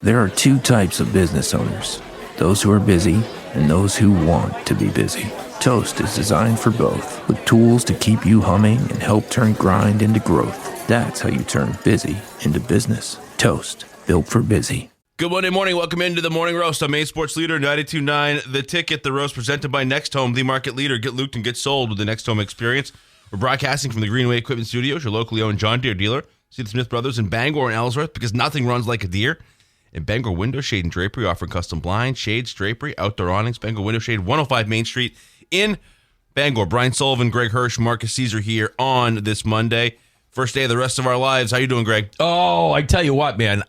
There are two types of business owners, those who are busy and those who want to be busy. Toast is designed for both, with tools to keep you humming and help turn grind into growth. That's how you turn busy into business. Toast, built for busy. Good Monday morning. Welcome into the Morning Roast on Maine Sports Leader 92.9 The Ticket. The roast presented by Next Home, the market leader. Get looped and get sold with the Next Home experience. We're broadcasting from the Greenway Equipment Studios, your locally owned John Deere dealer. See the Smith Brothers in Bangor and Ellsworth, because nothing runs like a deer. In Bangor Window Shade and Drapery, offering custom blinds, shades, drapery, outdoor awnings. Bangor Window Shade, 105 Main Street in Bangor. Brian Sullivan, Greg Hirsch, Marqus Cesar here on this Monday. First day of the rest of our lives. How you doing, Greg? Oh, I tell you what, man.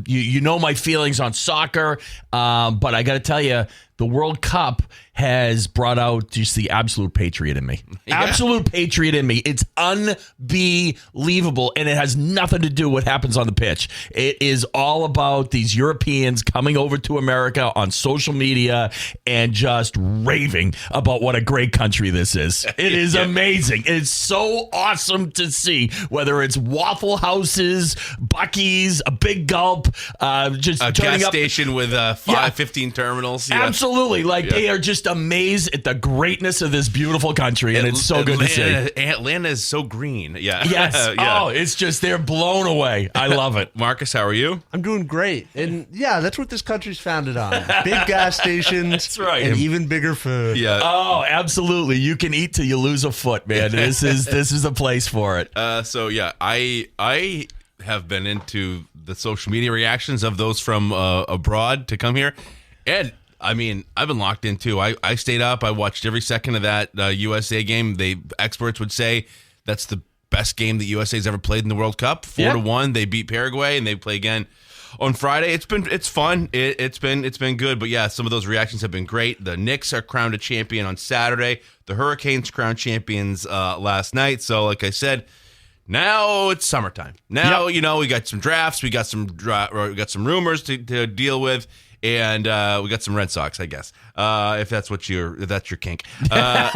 You know my feelings on soccer, but I got to tell you, the World Cup has brought out just the absolute patriot in me. Yeah. Absolute patriot in me. It's unbelievable, and it has nothing to do with what happens on the pitch. It is all about these Europeans coming over to America on social media and just raving about what a great country this is. It is amazing. It's so awesome to see, whether it's Waffle Houses, Buc-ee's, a Big Gulp, just a turning gas up station with 15 terminals. Yeah. Absolutely. They are just amazed at the greatness of this beautiful country, and it's so good to see. Atlanta is so green. Yeah. Yes. Yeah. Oh, it's just, they're blown away. I love it. Marcus, how are you? I'm doing great. And yeah, that's what this country's founded on. Big gas stations. That's right. And even bigger food. Yeah. Oh, absolutely. You can eat till you lose a foot, man. This is a place for it. So yeah, I have been into the social media reactions of those from abroad to come here, and I mean, I've been locked in too. I stayed up. I watched every second of that USA game. Experts would say that's the best game that USA's ever played in the World Cup. 4-1. They beat Paraguay, and they play again on Friday. It's fun. It's been good. But yeah, some of those reactions have been great. The Knicks are crowned a champion on Saturday. The Hurricanes crowned champions last night. So like I said, now it's summertime. Now we got some drafts. We got some rumors to deal with. And we got some Red Sox, I guess, if that's your kink. That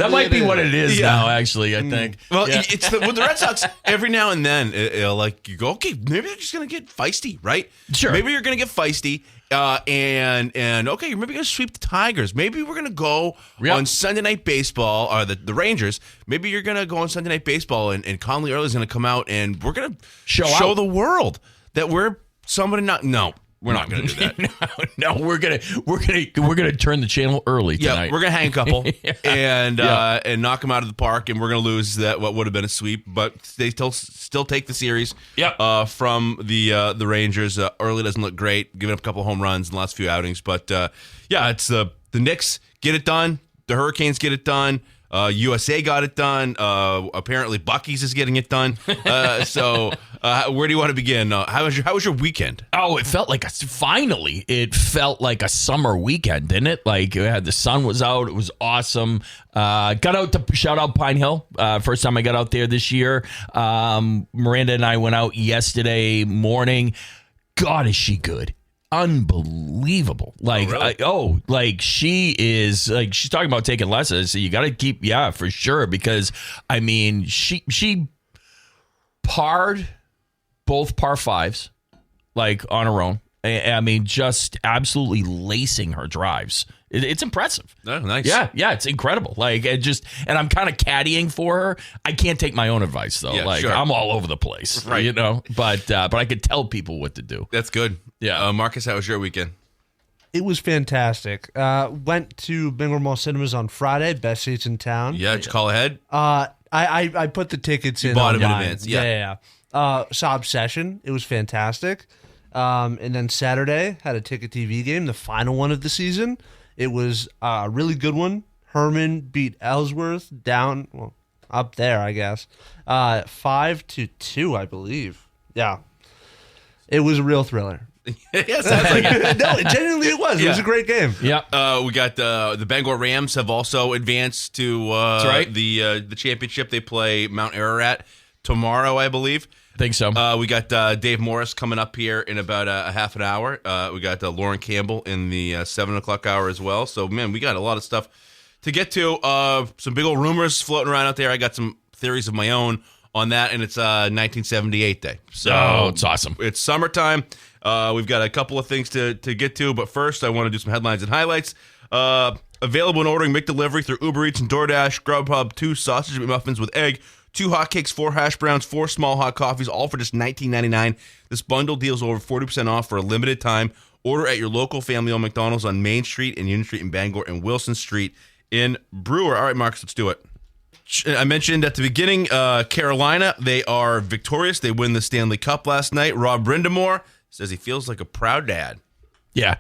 might be what it is now, actually, I think. Well, it's with the Red Sox, every now and then, like you go, okay, maybe they're just going to get feisty, right? Sure. Maybe you're going to get feisty, and okay, maybe you're going to sweep the Tigers. Maybe we're going to go on Sunday Night Baseball, or the Rangers. Maybe you're going to go on Sunday Night Baseball, and Conley Early is going to come out, and we're going to show the world that we're somebody not. No, we're not going to do that. no, we're gonna turn the channel early tonight. Yeah, we're gonna hang a couple and knock them out of the park, and we're gonna lose that what would have been a sweep, but they still take the series. From the Rangers. Early doesn't look great, giving up a couple of home runs in the last few outings, but it's the Knicks get it done, the Hurricanes get it done. USA got it done. Apparently, Buc-ee's is getting it done. So, where do you want to begin? How was your weekend? Oh, it felt like it felt like a summer weekend, didn't it? Like the sun was out. It was awesome. Got out to shout out Pine Hill. First time I got out there this year. Miranda and I went out yesterday morning. God, is she good? Unbelievable. Like, she is like, she's talking about taking lessons. So you got to keep, for sure. Because I mean, she parred both par fives, like on her own. I mean, just absolutely lacing her drives. It's impressive. Oh, nice. Yeah, it's incredible. Like, and I'm kind of caddying for her. I can't take my own advice though. Yeah, sure. I'm all over the place, right? But I could tell people what to do. That's good. Yeah, Marcus, how was your weekend? It was fantastic. Went to Bangor Mall Cinemas on Friday, best seats in town. Yeah, did you call ahead? I put the tickets in. Bought them in advance. Yeah. Saw Obsession. It was fantastic. And then Saturday had a Ticket TV game, the final one of the season. It was a really good one. Herman beat Ellsworth up there, I guess. 5-2, I believe. Yeah. It was a real thriller. Yeah, sounds like it. No, genuinely it was. It was a great game. Yeah. We got the Bangor Rams have also advanced to the championship. They play Mount Ararat tomorrow, I believe. Think so. We got Dave Morris coming up here in about a half an hour. We got Lauren Campbell in the 7 o'clock hour as well. So, man, we got a lot of stuff to get to. Some big old rumors floating around out there. I got some theories of my own on that, and it's 1978 day. So it's awesome. It's summertime. We've got a couple of things to get to, but first I want to do some headlines and highlights. Available in ordering McDelivery through Uber Eats and DoorDash. Grubhub, 2 sausage McMuffins with egg, 2 hotcakes, 4 hash browns, 4 small hot coffees, all for just $19.99. This bundle deals over 40% off for a limited time. Order at your local family-owned McDonald's on Main Street and Union Street in Bangor and Wilson Street in Brewer. All right, Marcus, let's do it. I mentioned at the beginning, Carolina, they are victorious. They win the Stanley Cup last night. Rob Brindamore says he feels like a proud dad. Yeah,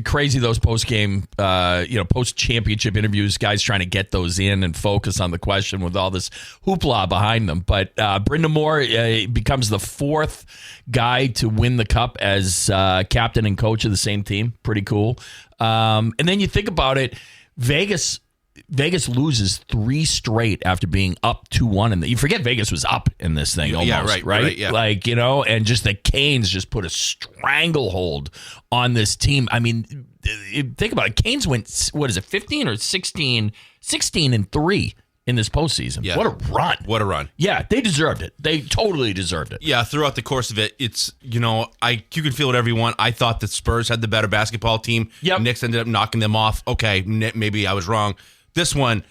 crazy those post-game, post-championship interviews, guys trying to get those in and focus on the question with all this hoopla behind them. But Brindamore becomes the 4th guy to win the Cup as captain and coach of the same team. Pretty cool. And then you think about it, Vegas loses 3 straight after being up 2-1. And you forget Vegas was up in this thing almost, yeah, right? Yeah. Like, and just the Canes just put a stranglehold on this team. I mean, think about it. Canes went, 15 or 16 and 3 in this postseason. Yeah. What a run. Yeah, they deserved it. They totally deserved it. Yeah, throughout the course of it, it's, you can feel whatever you want. I thought the Spurs had the better basketball team. Yep. Knicks ended up knocking them off. Okay, maybe I was wrong. This one,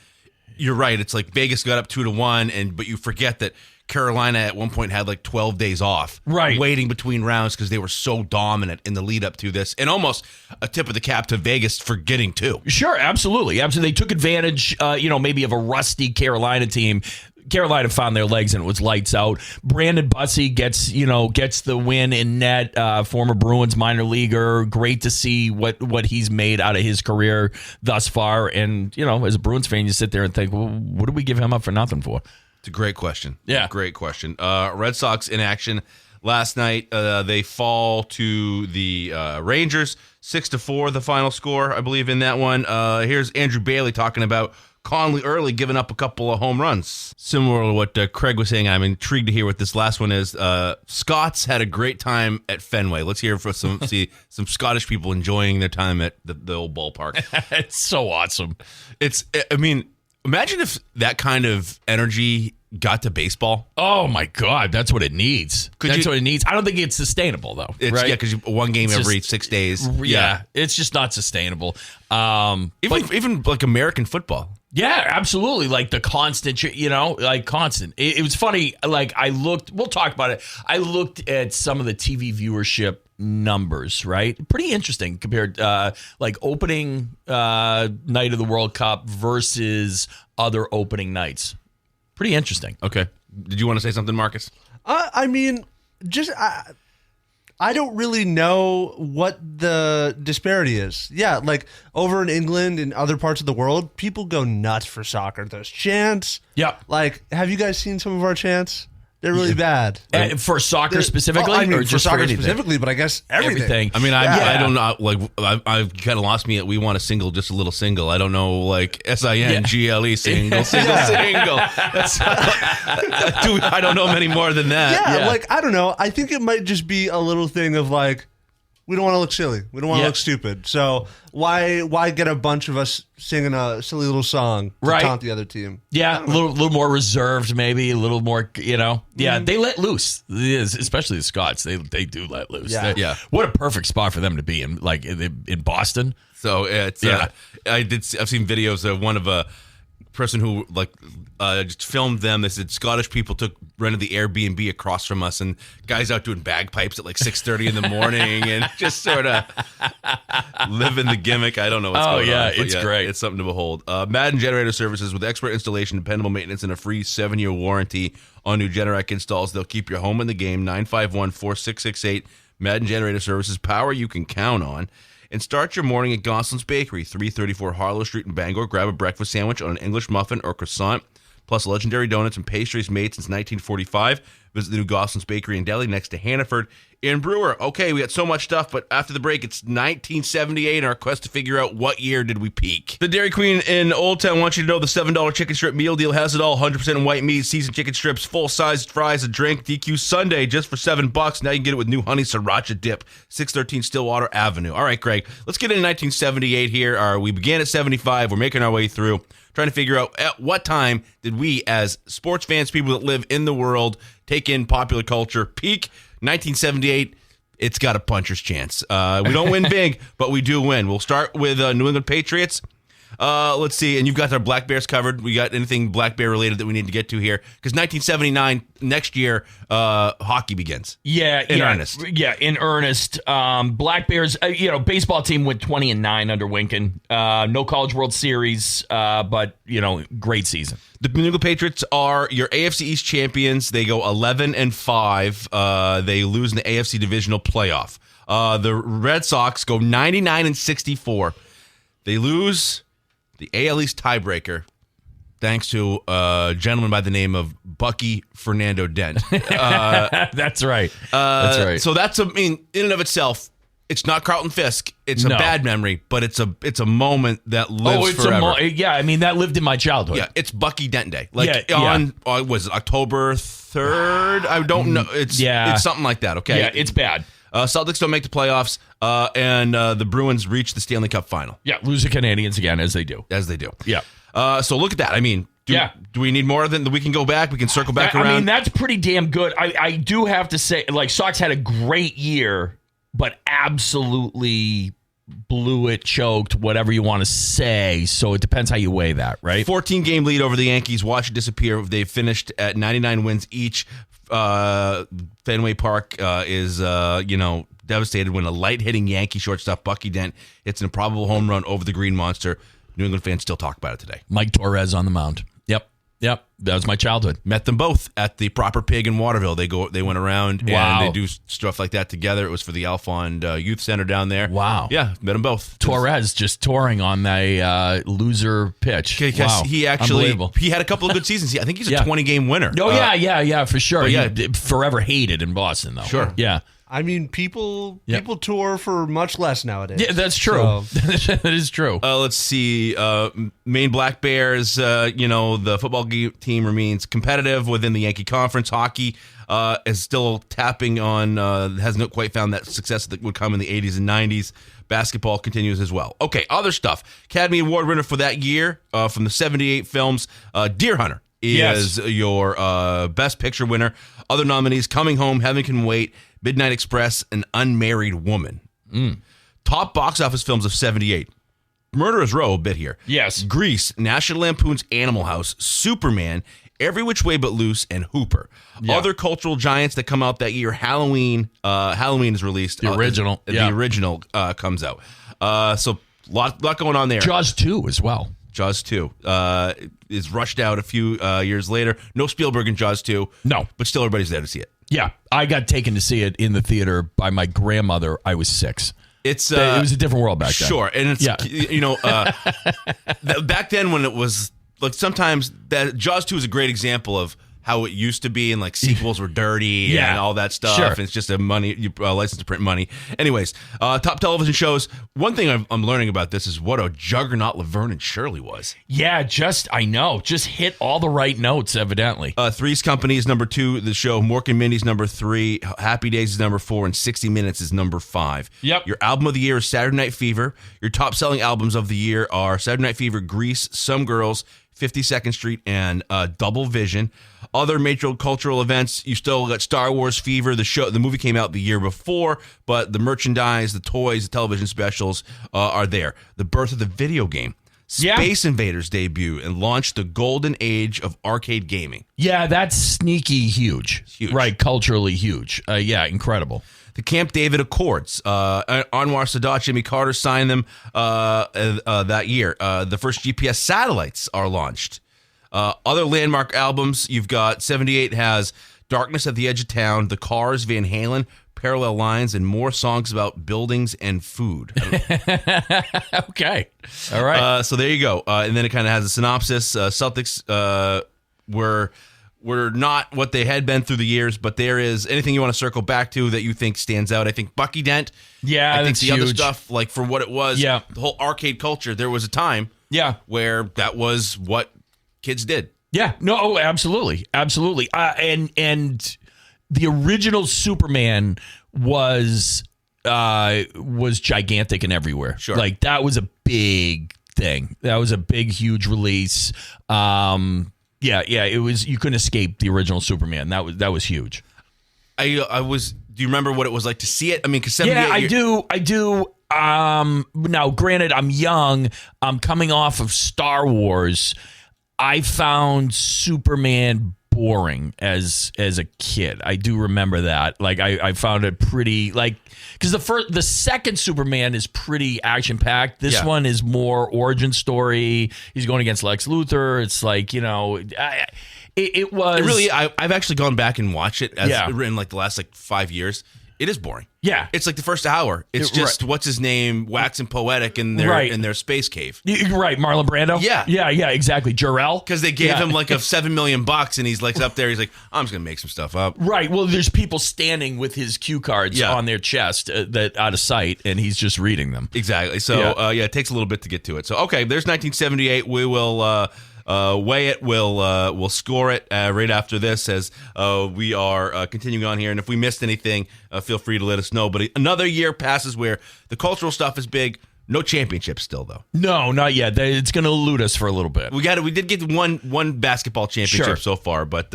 you're right. It's like Vegas got up 2-1, but you forget that Carolina at one point had like 12 days off, right, waiting between rounds because they were so dominant in the lead up to this, and almost a tip of the cap to Vegas for getting 2. Sure, absolutely. They took advantage, maybe of a rusty Carolina team. Carolina found their legs and it was lights out. Brandon Bussey gets the win in net. Former Bruins minor leaguer. Great to see what he's made out of his career thus far. And as a Bruins fan, you sit there and think, well, what did we give him up for nothing for? It's a great question. Yeah, great question. Red Sox in action last night. They fall to the Rangers 6-4. The final score, I believe, in that one. Here's Andrew Bailey talking about Conley early giving up a couple of home runs. Similar to what Craig was saying, I'm intrigued to hear what this last one is. Scots had a great time at Fenway. Let's hear for some Scottish people enjoying their time at the old ballpark. It's so awesome. Imagine if that kind of energy got to baseball. Oh my God, that's what it needs. What it needs. I don't think it's sustainable though. Right? Yeah, because one game every 6 days. Yeah, it's just not sustainable. Even like American football. Yeah, absolutely. Like the constant, constant. It was funny. Like we'll talk about it. I looked at some of the TV viewership numbers, right? Pretty interesting compared opening night of the World Cup versus other opening nights. Pretty interesting. Okay. Did you want to say something, Marcus? I don't really know what the disparity is. Yeah, like over in England and other parts of the world, people go nuts for soccer. There's chants. Yeah. Like, have you guys seen some of our chants? They're really bad. For soccer specifically? Or just for soccer anything? Specifically, but I guess everything. I mean, I don't know. Like, I've kind of lost me at "We Want a Single, Just a Little Single." I don't know, like SINGLE single. That's, I don't know many more than that. Yeah, like I don't know. I think it might just be a little thing of like, we don't want to look silly. We don't want to look stupid. So why get a bunch of us singing a silly little song to taunt the other team? Yeah, a little more reserved, maybe a little more. Yeah, they let loose. Especially the Scots, they do let loose. Yeah. What a perfect spot for them to be in, like in Boston. So it's I've seen videos of one of a person who just filmed them. They said Scottish people rented the Airbnb across from us, and guys out doing bagpipes at like 6:30 in the morning, and just sort of living the gimmick. I don't know what's going on. It's great. It's something to behold. Madden Generator Services with expert installation, dependable maintenance, and a free 7-year warranty on new Generac installs. They'll keep your home in the game. 951-4668. Madden Generator Services, power you can count on. And start your morning at Gosselin's Bakery, 334 Harlow Street in Bangor. Grab a breakfast sandwich on an English muffin or croissant, plus legendary donuts and pastries made since 1945. Visit the new Gosselin's Bakery and Deli next to Hannaford in Brewer. Okay, we got so much stuff, but after the break, it's 1978 in our quest to figure out what year did we peak. The Dairy Queen in Old Town wants you to know the $7 chicken strip meal deal has it all. 100% white meat, seasoned chicken strips, full-sized fries, a drink, DQ Sunday just for $7. Now you can get it with new honey sriracha dip, 613 Stillwater Avenue. All right, Greg, let's get into 1978 here. We began at 75. We're making our way through. trying to figure out at what time did we, as sports fans, people that live in the world, take in popular culture. Peak 1978. It's got a puncher's chance. We don't win big, but we do win. We'll start with New England Patriots. Let's see. And you've got our Black Bears covered. We got anything Black Bear related that we need to get to here? Because 1979, next year, hockey begins. In earnest. Yeah, in earnest. Black Bears, baseball team went 20-9 under Winkin. No College World Series, but, great season. The New England Patriots are your AFC East champions. They go 11-5. They lose in the AFC divisional playoff. The Red Sox go 99-64. They lose the AL East tiebreaker, thanks to a gentleman by the name of Bucky Fernando Dent. That's right. That's right. So that's in and of itself, it's not Carlton Fisk. It's a bad memory, but it's a moment that lives forever. That lived in my childhood. Yeah, it's Bucky Dent Day. Was it October 3rd? I don't know. It's something like that. Okay. Yeah, it's bad. Celtics don't make the playoffs, and the Bruins reach the Stanley Cup final. Yeah, lose the Canadians again, as they do. Yeah. So look at that. Do we need more than we can go back? We can circle back around. That's pretty damn good. I do have to say, Sox had a great year, but absolutely blew it, choked, whatever you want to say. So it depends how you weigh that, right? 14-game lead over the Yankees. Watch it disappear. They finished at 99 wins each. Fenway Park is devastated when a light-hitting Yankee shortstop, Bucky Dent, hits an improbable home run over the Green Monster. New England fans still talk about it today. Mike Torres on the mound. Yep. That was my childhood. Met them both at the Proper Pig in Waterville. They went around and they do stuff like that together. It was for the Alphond Youth Center down there. Wow. Yeah, met them both. Torres just touring on the loser pitch. Wow. He had a couple of good seasons. I think he's a 20-game winner. Oh, yeah, for sure. He forever hated in Boston, though. Sure. Yeah. People tour for much less nowadays. Yeah, that's true. That is true. Let's see. Maine Black Bears, the football team remains competitive within the Yankee Conference. Hockey is still tapping on, hasn't quite found that success that would come in the 80s and 90s. Basketball continues as well. Okay, other stuff. Academy Award winner for that year from the 78 films, Deer Hunter is your Best Picture winner. Other nominees, Coming Home, Heaven Can Wait, Midnight Express, An Unmarried Woman. Top box office films of 78. Murderer's Row, a bit here. Yes. Grease, National Lampoon's Animal House, Superman, Every Which Way But Loose, and Hooper. Yeah. Other cultural giants that come out that year, Halloween. Halloween is released. The original. The original comes out. So lot going on there. Jaws 2 as well. Jaws 2 is rushed out a few years later. No Spielberg in Jaws 2. No. But still everybody's there to see it. Yeah. I got taken to see it in the theater by my grandmother. I was 6. It was a different world back then. Sure. And it's, back then when it was, like, sometimes that Jaws 2 is a great example of how it used to be, and like sequels were dirty and all that stuff. Sure. And it's just a license to print money. Anyways, top television shows. One thing I'm learning about this is what a juggernaut Laverne and Shirley was. Yeah, just hit all the right notes, evidently. Three's Company is number 2. The show Mork and Mindy's number 3. Happy Days is number 4, and 60 Minutes is number 5. Yep. Your album of the year is Saturday Night Fever. Your top selling albums of the year are Saturday Night Fever, Grease, Some Girls, 52nd Street, and Double Vision. Other major cultural events, you still got Star Wars Fever. The movie came out the year before, but the merchandise, the toys, the television specials are there. The birth of the video game. Space Invaders debut and launched the golden age of arcade gaming. Yeah, that's sneaky huge. Right, culturally huge. Incredible. The Camp David Accords. Anwar Sadat, Jimmy Carter signed them that year. The first GPS satellites are launched. Other landmark albums, you've got 78 has Darkness at the Edge of Town, The Cars, Van Halen, Parallel Lines, and more songs about buildings and food. Okay. All right. So there you go. And then it kind of has a synopsis. Celtics were not what they had been through the years, but there is anything you want to circle back to that you think stands out. I think Bucky Dent. Yeah, I think that's the huge. other stuff, like for what it was, the whole arcade culture, there was a time where that was what kids did. Yeah, no, absolutely. Absolutely. And the original Superman was gigantic and everywhere. Sure. Like that was a big thing. That was a big, huge release. It was. You couldn't escape the original Superman. That was huge. I was. Do you remember what it was like to see it? I mean, because 78. Yeah, I do. Now, granted, I'm young. I'm coming off of Star Wars. I found Superman boring as a kid. I do remember that. Like, I found it pretty, like, because the second Superman is pretty action packed. This one is more origin story. He's going against Lex Luthor. It's like, it was. It really, I've actually gone back and watched it in like the last 5 years. It is boring. Yeah. It's like the first hour. It's just, what's his name, waxing poetic in their space cave. Right, Marlon Brando? Yeah, exactly. Jor-El? Because they gave him like $7 million and he's like up there, he's like, I'm just going to make some stuff up. Right, well, there's people standing with his cue cards on their chest that out of sight, and he's just reading them. Exactly. So, it takes a little bit to get to it. So, okay, there's 1978. We will... weigh it. We'll score it right after this as we are continuing on here. And if we missed anything, feel free to let us know. But another year passes where the cultural stuff is big. No championships still, though. No, not yet. It's going to elude us for a little bit. We did get one basketball championship so far, but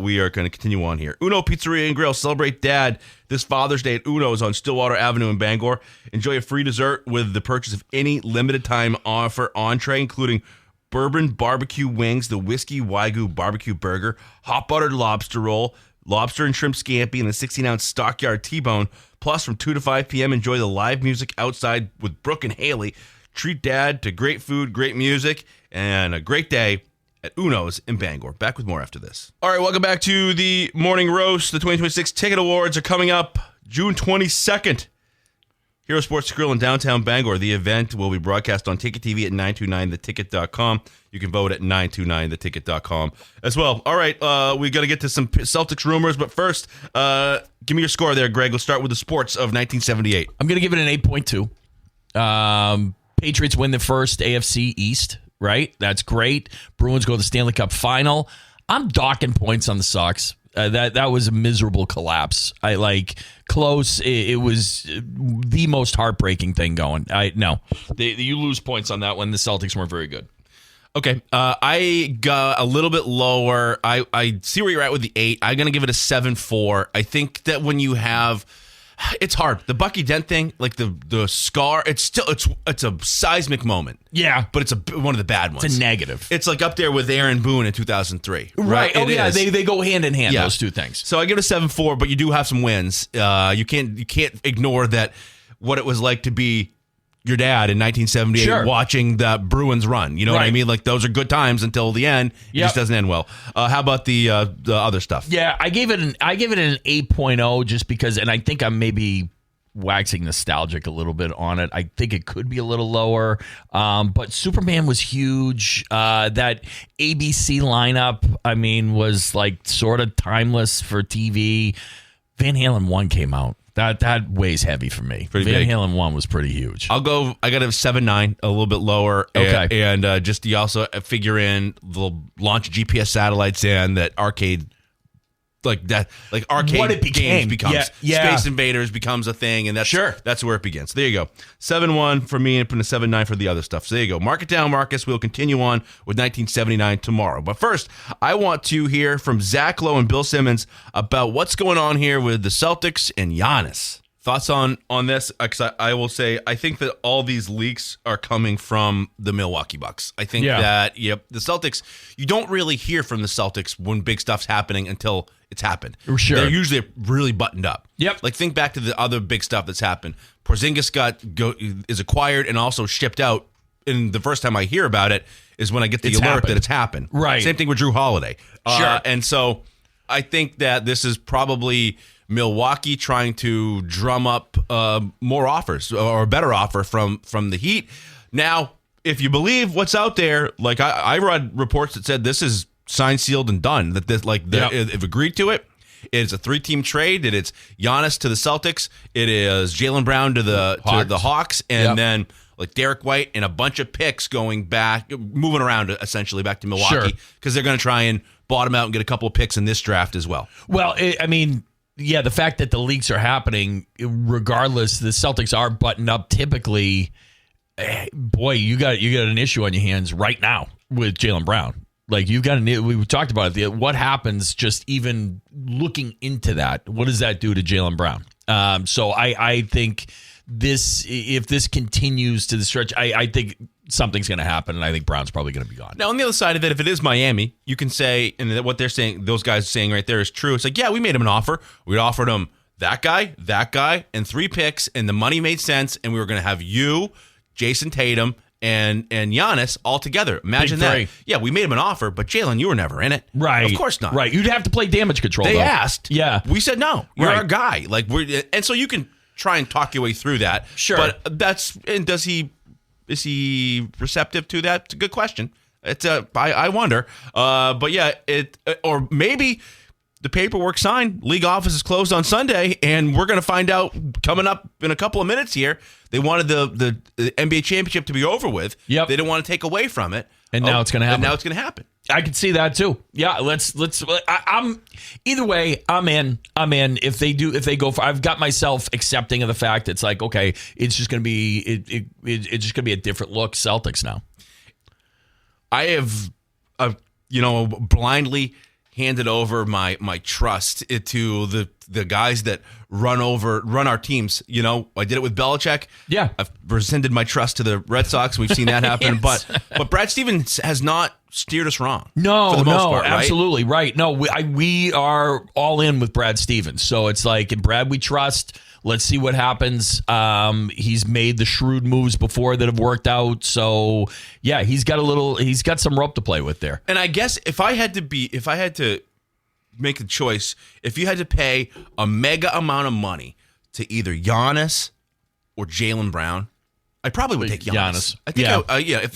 we are going to continue on here. Uno Pizzeria and Grill. Celebrate Dad this Father's Day at Uno's on Stillwater Avenue in Bangor. Enjoy a free dessert with the purchase of any limited time offer entree, including bourbon barbecue wings, the whiskey Wagyu barbecue burger, hot buttered lobster roll, lobster and shrimp scampi, and a 16-ounce Stockyard T-bone. Plus, from 2 to 5 p.m., enjoy the live music outside with Brooke and Haley. Treat Dad to great food, great music, and a great day at Uno's in Bangor. Back with more after this. All right, welcome back to the Morning Roast. The 2026 Ticket Awards are coming up June 22nd. Hero Sports Grill in downtown Bangor. The event will be broadcast on Ticket TV at 929theticket.com. You can vote at 929theticket.com as well. All right, we got to get to some Celtics rumors, but first, give me your score there, Greg. Let's start with the sports of 1978. I'm going to give it an 8.2. Patriots win the first AFC East, right? That's great. Bruins go to the Stanley Cup final. I'm docking points on the Sox. That was a miserable collapse. Close. It was the most heartbreaking thing going. You lose points on that one. The Celtics weren't very good. Okay, I got a little bit lower. I see where you're at with the 8. I'm gonna give it a 7.4. I think that when you have, it's hard. The Bucky Dent thing, like the scar, it's a seismic moment. Yeah, but it's one of the bad ones. It's a negative. It's like up there with Aaron Boone in 2003. Right. Oh, yeah. Is. They go hand in hand. Those two things. So I give it a 7.4, but you do have some wins. You can't ignore that. What it was like to be your dad in 1978 watching the Bruins run. You know what I mean? Like, those are good times until the end. It just doesn't end well. How about the other stuff? Yeah, I gave it an 8.0 just because, and I think I'm maybe waxing nostalgic a little bit on it. I think it could be a little lower. But Superman was huge. That ABC lineup, was like sort of timeless for TV. Van Halen 1 came out. That weighs heavy for me. Van Halen 1 was pretty huge. I got a 7.9, a little bit lower. Okay. And just you also figure in the launch of GPS satellites and that arcade, arcade what it games becomes. Yeah. Space Invaders becomes a thing, and that's where it begins. There you go. 7.1 for me and putting a 7.9 for the other stuff. So there you go. Mark it down, Marcus. We'll continue on with 1979 tomorrow. But first, I want to hear from Zach Lowe and Bill Simmons about what's going on here with the Celtics and Giannis. Thoughts on this? Because I will say, I think that all these leaks are coming from the Milwaukee Bucks. I think that, the Celtics, you don't really hear from the Celtics when big stuff's happening until it's happened. Sure. They're usually really buttoned up. Yep. Like, think back to the other big stuff that's happened. Porzingis is acquired and also shipped out. And the first time I hear about it is when I get the alert that it's happened. Right. Same thing with Drew Holiday. Sure. And so I think that this is probably Milwaukee trying to drum up more offers or a better offer from the Heat. Now, if you believe what's out there, like I read reports that said this is signed, sealed, and done. That this they've agreed to it. It is a 3-team trade. It's Giannis to the Celtics. It is Jaylen Brown to the Hawks, and then like Derek White and a bunch of picks going back, moving around essentially back to Milwaukee because they're going to try and bottom out and get a couple of picks in this draft as well. Well, the fact that the leaks are happening, regardless, the Celtics are buttoned up typically. boy, you got an issue on your hands right now with Jaylen Brown. Like we talked about it. What happens just even looking into that? What does that do to Jaylen Brown? So I think if this continues to the stretch, I think something's going to happen, and I think Brown's probably going to be gone. Now, on the other side of that, if it is Miami, you can say, and what they're saying, those guys are saying right there is true. It's like, yeah, we made him an offer. We offered him that guy, and 3 picks, and the money made sense, and we were going to have you, Jason Tatum, and Giannis all together. Imagine that. Yeah, we made him an offer, but Jaylen, you were never in it. Right. Of course not. Right. You'd have to play damage control. They though. asked. Yeah. We said no. You're Right. our guy. And so you can try and talk your way through that. Sure. But is he receptive to that? It's a good question. I wonder. But yeah, or maybe the paperwork signed, league office is closed on Sunday, and we're going to find out coming up in a couple of minutes here. They wanted the NBA championship to be over with. Yep. They didn't want to take away from it. And now it's going to happen. And now it's going to happen. I could see that too. Yeah, I'm either way. I'm in. If they go for, I've got myself accepting of the fact it's like, okay, it's just going to be it's just going to be a different look Celtics now. I have, blindly handed over my trust to the guys that run our teams. I did it with Belichick. Yeah, I've rescinded my trust to the Red Sox. We've seen that happen. Yes. But Brad Stevens has not steered us wrong. No, for the most part, right? Absolutely right. No, we are all in with Brad Stevens. So it's like, in Brad we trust. Let's see what happens. He's made the shrewd moves before that have worked out. So yeah, he's got some rope to play with there. And I guess if I had to make a choice, if you had to pay a mega amount of money to either Giannis or Jaylen Brown, I probably would take Giannis. I think,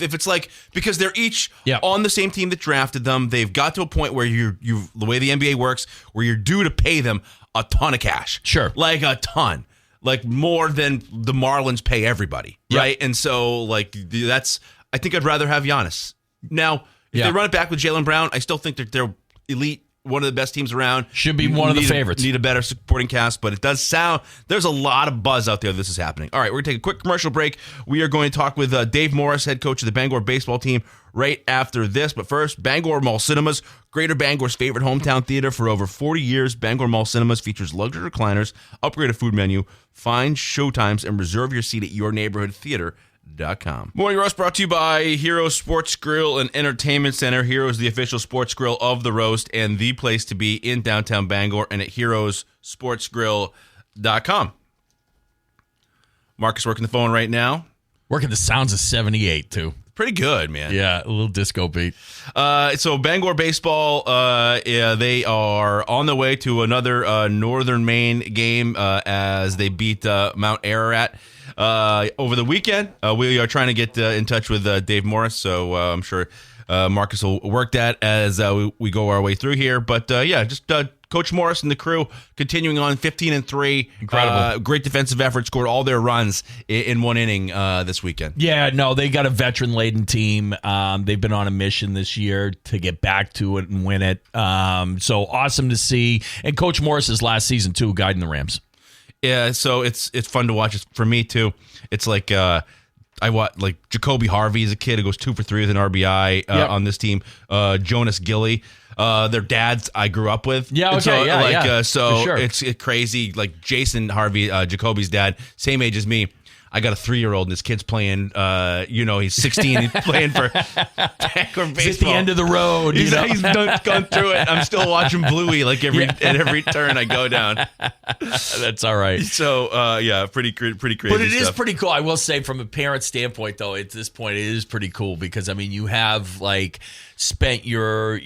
if it's like, because they're each on the same team that drafted them, they've got to a point where you the way the NBA works, where you're due to pay them a ton of cash. Sure. Like a ton. Like more than the Marlins pay everybody. Yep. Right? And so, I think I'd rather have Giannis. Now, if they run it back with Jaylen Brown, I still think that they're elite, one of the best teams around. Should be one of the favorites. Need a better supporting cast, but it does sound, there's a lot of buzz out there this is happening. All right, we're going to take a quick commercial break. We are going to talk with Dave Morris, head coach of the Bangor baseball team, right after this. But first, Bangor Mall Cinemas, Greater Bangor's favorite hometown theater for over 40 years. Bangor Mall Cinemas features luxury recliners, upgraded food menu, find showtimes, and reserve your seat at your neighborhood theater. Morning Roast brought to you by Heroes Sports Grill and Entertainment Center. Heroes, the official sports grill of the roast and the place to be in downtown Bangor, and at heroesportsgrill.com. Marcus working the phone right now. Working the sounds of 78 too. Pretty good, man. Yeah, a little disco beat. So Bangor baseball, they are on the way to another Northern Maine game as they beat Mount Ararat over the weekend. We are trying to get in touch with Dave Morris, so I'm sure Marcus will work that as we go our way through here. But just Coach Morris and the crew continuing on 15-3. Incredible. Great defensive effort, scored all their runs in one inning this weekend. Yeah, no, they got a veteran-laden team. They've been on a mission this year to get back to it and win it. So awesome to see. And Coach Morris's last season, too, guiding the Rams. Yeah, so it's fun to watch. It's, for me, too. It's like I watch Jacoby Harvey is a kid who goes 2 for 3 with an RBI on this team. Jonas Gilly. Their dads I grew up with. Yeah, okay, so, so for sure. It's crazy. Like Jason Harvey, Jacoby's dad, same age as me. I got a 3-year-old and this kid's playing, he's 16. He's playing for Bangor baseball. He's at the end of the road. He's gone through it. I'm still watching Bluey at every turn I go down. That's all right. So, pretty crazy But it is stuff. pretty cool. I will say from a parent standpoint, though, at this point, it is pretty cool because, I mean, you have spent your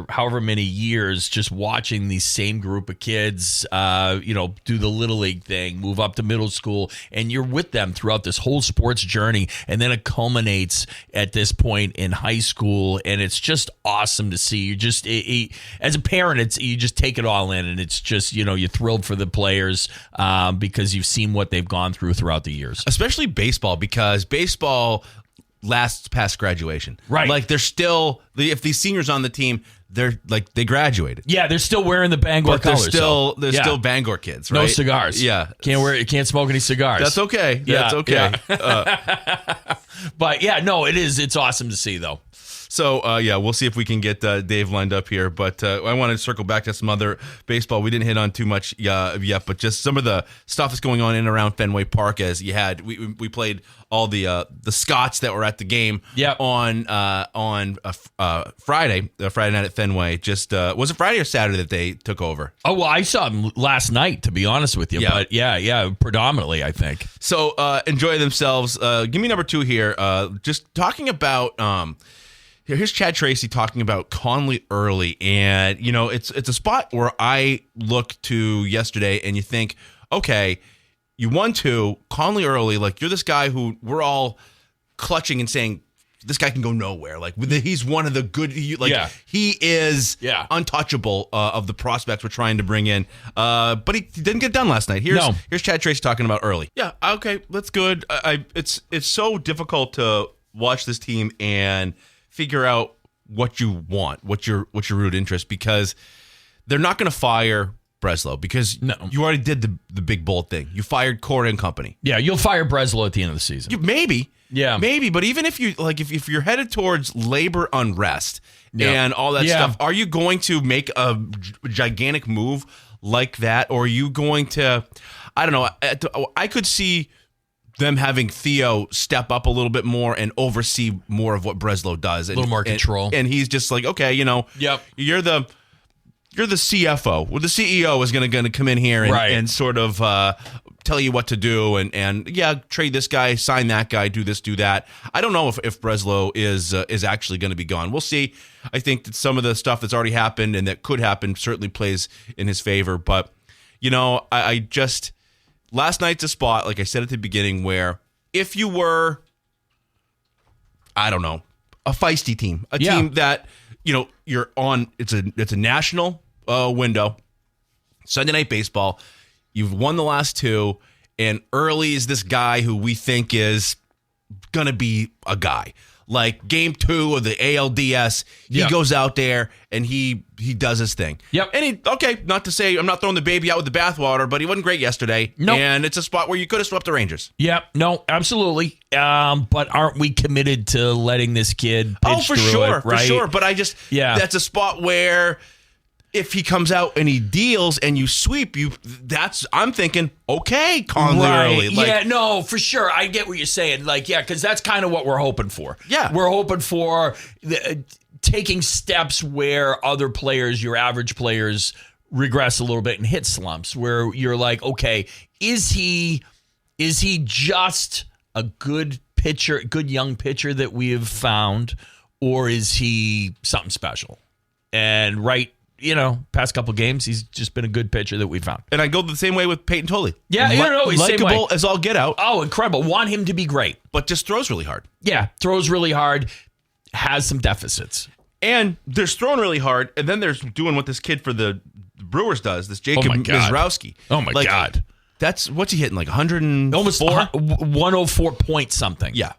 however many years just watching these same group of kids, do the little league thing, move up to middle school, and you're with them throughout this whole sports journey, and then it culminates at this point in high school, and it's just awesome to see. You just as a parent, you just take it all in, and it's just you're thrilled for the players because you've seen what they've gone through throughout the years, especially baseball, because baseball lasts past graduation. Right. Like they're still, if these seniors on the team, they graduated. Yeah, they're still wearing the Bangor But they're colors. they're still Bangor kids, right? No cigars. Yeah. Can't smoke any cigars. That's okay. Yeah, That's okay. But yeah, no, it's awesome to see though. So, we'll see if we can get Dave lined up here. But I want to circle back to some other baseball. We didn't hit on too much yet, but just some of the stuff that's going on in and around Fenway Park. As we played all the Scots that were at the game on Friday night at Fenway. Just was it Friday or Saturday that they took over? Oh, well, I saw them last night, to be honest with you. Yeah. But predominantly, I think. So enjoy themselves. Give me number 2 here. Just talking about. Here's Chad Tracy talking about Conley early, and it's a spot where I look to yesterday, and you think, okay, you won 2, Conley early, like you're this guy who we're all clutching and saying this guy can go nowhere. Like he's one of the good, he is untouchable of the prospects we're trying to bring in. But he didn't get done last night. Here's Chad Tracy talking about early. Yeah, okay, that's good. It's so difficult to watch this team and figure out what you want, what's your root interest, because they're not going to fire Breslow because you already did the big bold thing. You fired Cora and company. Yeah, you'll fire Breslow at the end of the season. Maybe. But even if you if you're headed towards labor unrest and all that stuff, are you going to make a gigantic move like that, or are you going to? I don't know. I could see them having Theo step up a little bit more and oversee more of what Breslow does. A little more control. And he's just like, okay, you're the CFO. Well, the CEO is going to come in here and sort of tell you what to do and trade this guy, sign that guy, do this, do that. I don't know if Breslow is actually going to be gone. We'll see. I think that some of the stuff that's already happened and that could happen certainly plays in his favor. But, I just... Last night's a spot, like I said at the beginning, where if you were, I don't know, a feisty team, a team that, you're on, it's a national window, Sunday Night Baseball, you've won the last 2, and Early is this guy who we think is going to be a guy. Like game 2 of the ALDS, he goes out there and he does his thing. Yep. And not to say I'm not throwing the baby out with the bathwater, but he wasn't great yesterday. Nope. And it's a spot where you could have swept the Rangers. Yep. No, absolutely. But aren't we committed to letting this kid pitch for through sure, it, right? For sure. But that's a spot where if he comes out and he deals and you sweep, I'm thinking, okay, Conley early. For sure. I get what you're saying. Because that's kind of what we're hoping for. Yeah. We're hoping for taking steps where other players, your average players, regress a little bit and hit slumps, where you're like, okay, is he just a good pitcher, good young pitcher that we have found, or is he something special? And past couple games, he's just been a good pitcher that we found. And I go the same way with Peyton Tolley. Yeah, he's likable as all get out. Oh, incredible. Want him to be great. But just throws really hard. Yeah, throws really hard, has some deficits. And there's throwing really hard, and then there's doing what this kid for the Brewers does, this Jacob Mizrowski. Oh, my God. What's he hitting, like 104? Almost 104 point something. Yeah.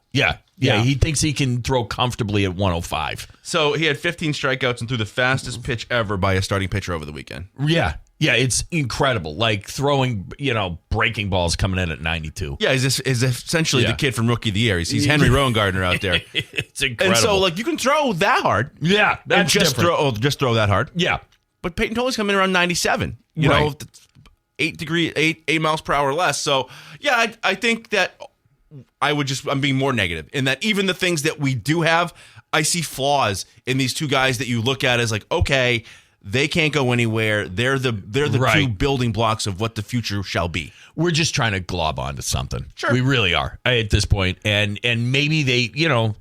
Yeah, he thinks he can throw comfortably at 105. So he had 15 strikeouts and threw the fastest pitch ever by a starting pitcher over the weekend. Yeah, it's incredible. Like throwing, breaking balls coming in at 92. Yeah, is essentially the kid from Rookie of the Year. He's Henry Rowengartner out there. It's incredible. And so, you can throw that hard. Yeah, that's just throw that hard. Yeah. But Peyton Tolley's coming in around 97. 8 miles per hour or less. So, yeah, I think that I'm being more negative in that even the things that we do have, I see flaws in these two guys that you look at as like, okay, they can't go anywhere. They're the two building blocks of what the future shall be. We're just trying to glob onto something. Sure. We really are at this point. And maybe they,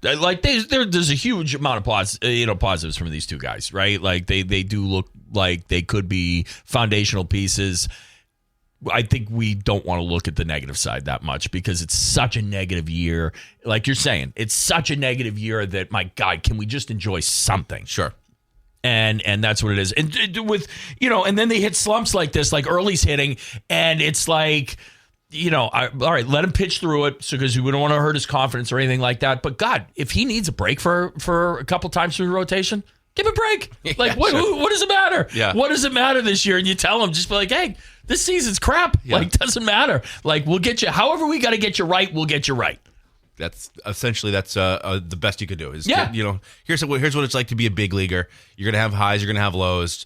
there's a huge amount of positives from these two guys, right? Like they do look like they could be foundational pieces. I think we don't want to look at the negative side that much because it's such a negative year. Like you're saying, it's such a negative year that, my God, can we just enjoy something? Sure. And that's what it is. And with, and then they hit slumps like this, like Early's hitting, and it's like, all right, let him pitch through it because we don't want to hurt his confidence or anything like that. But God, if he needs a break for a couple times through the rotation, Give a break. Like, Yeah, what, sure. what does it matter? Yeah. What does it matter this year? And you tell them, just be like, hey, this season's crap. Yeah. Like, doesn't matter. Like, we'll get you. However we got to get you right, we'll get you right. That's essentially the best you could do. Is Yeah. here's what it's like to be a big leaguer. You're gonna have highs. You're gonna have lows.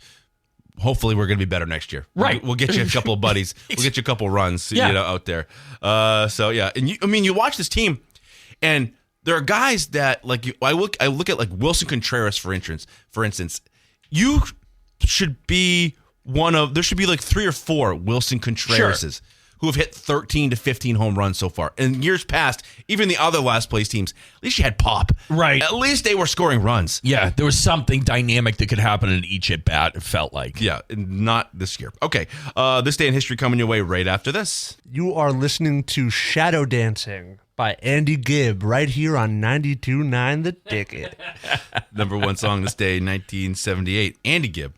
Hopefully, we're gonna be better next year. Right. We'll get you a couple of buddies. We'll get you a couple of runs. Yeah. Out there. So yeah, and you watch this team, and there are guys that I look at like Wilson Contreras for instance. You should be there should be like 3 or 4 Wilson Contrerases who have hit 13 to 15 home runs so far. In years past, even the other last place teams, at least you had pop. Right. At least they were scoring runs. Yeah, there was something dynamic that could happen in each at bat, it felt like. Yeah, not this year. Okay, this day in history coming your way right after this. You are listening to Shadow Dancing by Andy Gibb right here on 92.9 The Ticket. Number 1 song this day, 1978. Andy Gibb.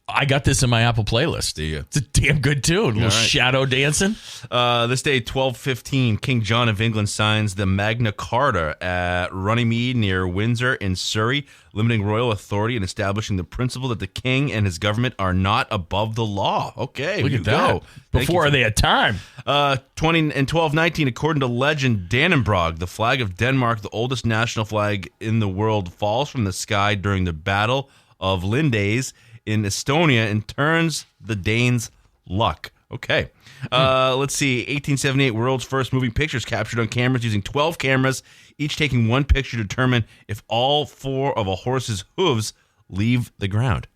I got this in my Apple playlist. Do you? It's a damn good tune. A little right. shadow dancing. This day, 1215, King John of England signs the Magna Carta at Runnymede near Windsor in Surrey, limiting royal authority and establishing the principle that the king and his government are not above the law. Okay, Look you at that. go. Thank Before you. they had time. 1219, according to legend, Dannebrog, the flag of Denmark, the oldest national flag in the world, falls from the sky during the Battle of Lindays in Estonia and turns the Danes' luck. Okay. Let's see. 1878, world's first moving pictures captured on cameras using 12 cameras, each taking one picture to determine if all 4 of a horse's hooves leave the ground.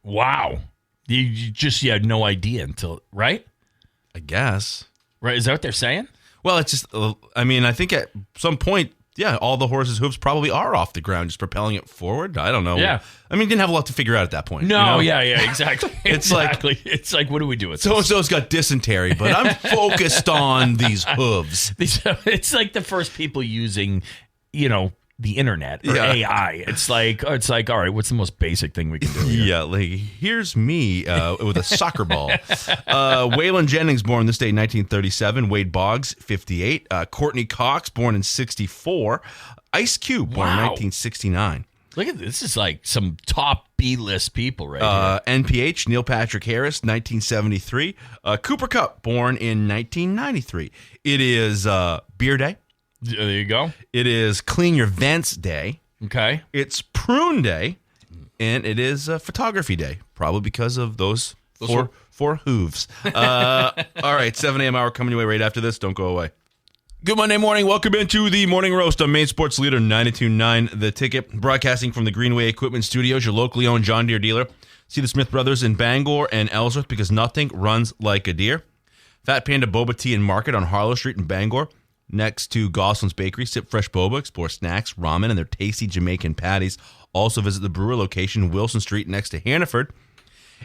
Wow. You had no idea until, right? I guess. Right. Is that what they're saying? Well, it's just, I think at some point, yeah, all the horse's hooves probably are off the ground, just propelling it forward. I don't know. Yeah. Didn't have a lot to figure out at that point. No, you know? yeah, exactly. It's it's like, what do we do with this? So-and-so's got dysentery, but I'm focused on these hooves. It's like the first people using, the internet or Yeah. AI. It's like, all right, what's the most basic thing we can do here? Yeah, like, here's me with a soccer ball. Waylon Jennings, born this day in 1937. Wade Boggs, 58. Courtney Cox, born in 64. Ice Cube, born in Wow. 1969. Look at this. This is like some top B-list people right here. NPH, Neil Patrick Harris, 1973. Cooper Kupp, born in 1993. It is Beer Day. There you go. It is Clean Your Vents Day. Okay. It's Prune Day. And it is Photography Day, probably because of those four hooves. All right, 7 a.m. hour coming your way right after this. Don't go away. Good Monday morning. Welcome into the Morning Roast on Maine Sports Leader 92.9 The Ticket. Broadcasting from the Greenway Equipment Studios, your locally owned John Deere dealer. See the Smith Brothers in Bangor and Ellsworth because nothing runs like a deer. Fat Panda Boba Tea and Market on Harlow Street in Bangor. Next to Goslin's Bakery, sip fresh boba, explore snacks, ramen, and their tasty Jamaican patties. Also visit the brewer location, Wilson Street, next to Hannaford.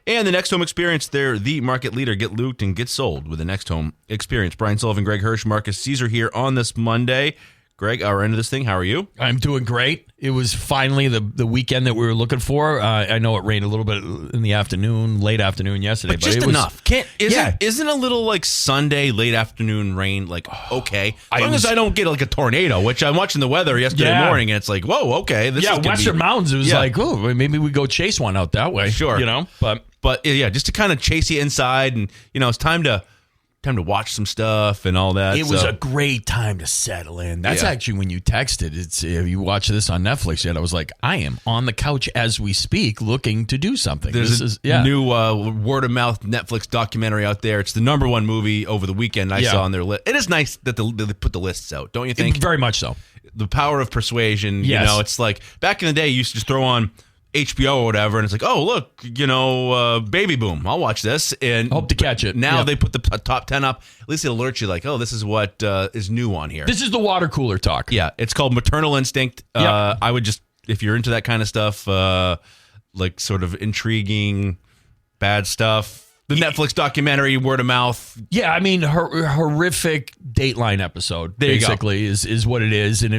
And the Next Home Experience, they're the market leader. Get looped and get sold with the Next Home Experience. Brian Sullivan, Greg Hirsch, Marqus Cesar here on this Monday. Greg, our end of this thing, how are you? I'm doing great. It was finally the weekend that we were looking for. I know it rained a little bit in the afternoon, late afternoon yesterday. But just it was enough. Isn't a little like Sunday late afternoon rain like okay? As long as I don't get like a tornado, which I'm watching the weather yesterday morning, and it's like, whoa, okay. This is gonna Western Mountains, it was like, oh, maybe we go chase one out that way. Sure. But yeah, just to kind of chase you inside, and it's time to watch some stuff and all that. It was a great time to settle in. That's actually when you texted. It's if you watch this on Netflix yet, I was like, I am on the couch as we speak, looking to do something. There's a new word of mouth Netflix documentary out there. It's the #1 movie over the weekend I saw on their list. It is nice that they put the lists out, don't you think? Very much so. The power of persuasion. Yes. It's like back in the day, you used to just throw on HBO or whatever, and it's like, oh, look, Baby Boom. I'll watch this. And hope to catch it. Now they put the top 10 up. At least it alerts you like, oh, this is what is new on here. This is the water cooler talk. Yeah, it's called Maternal Instinct. I would just, if you're into that kind of stuff, like sort of intriguing, bad stuff, the Netflix documentary, word of mouth. Yeah, I mean, horrific Dateline episode basically is what it is, and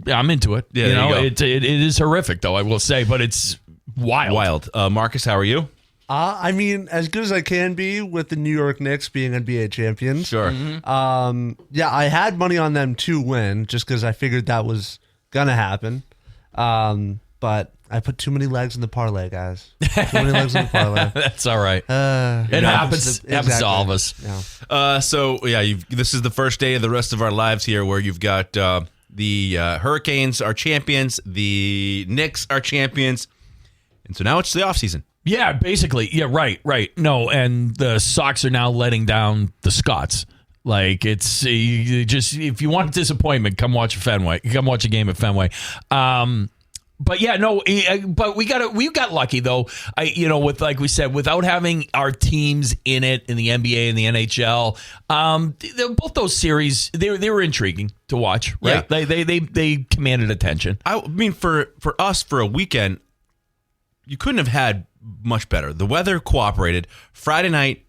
I'm into it. Yeah, it is horrific though, I will say, but it's wild. Marcus, how are you? I mean, as good as I can be with the New York Knicks being NBA champions. Sure. Yeah, I had money on them to win just because I figured that was gonna happen. But but I put too many legs in the parlay, guys. Too many legs in the parlay. That's all right. It happens to all of us. Yeah. This is the first day of the rest of our lives here where you've got the Hurricanes are champions, the Knicks are champions, and so now it's the offseason. Yeah, basically. Yeah, right. No, and the Sox are now letting down the Scots. Like, it's if you want disappointment, come watch Fenway. Come watch a game at Fenway. But yeah, no. But we got lucky though. With like we said, without having our teams in it in the NBA and the NHL, both those series they were intriguing to watch. Right? Yeah. They commanded attention. I mean, for us for a weekend, you couldn't have had much better. The weather cooperated. Friday night,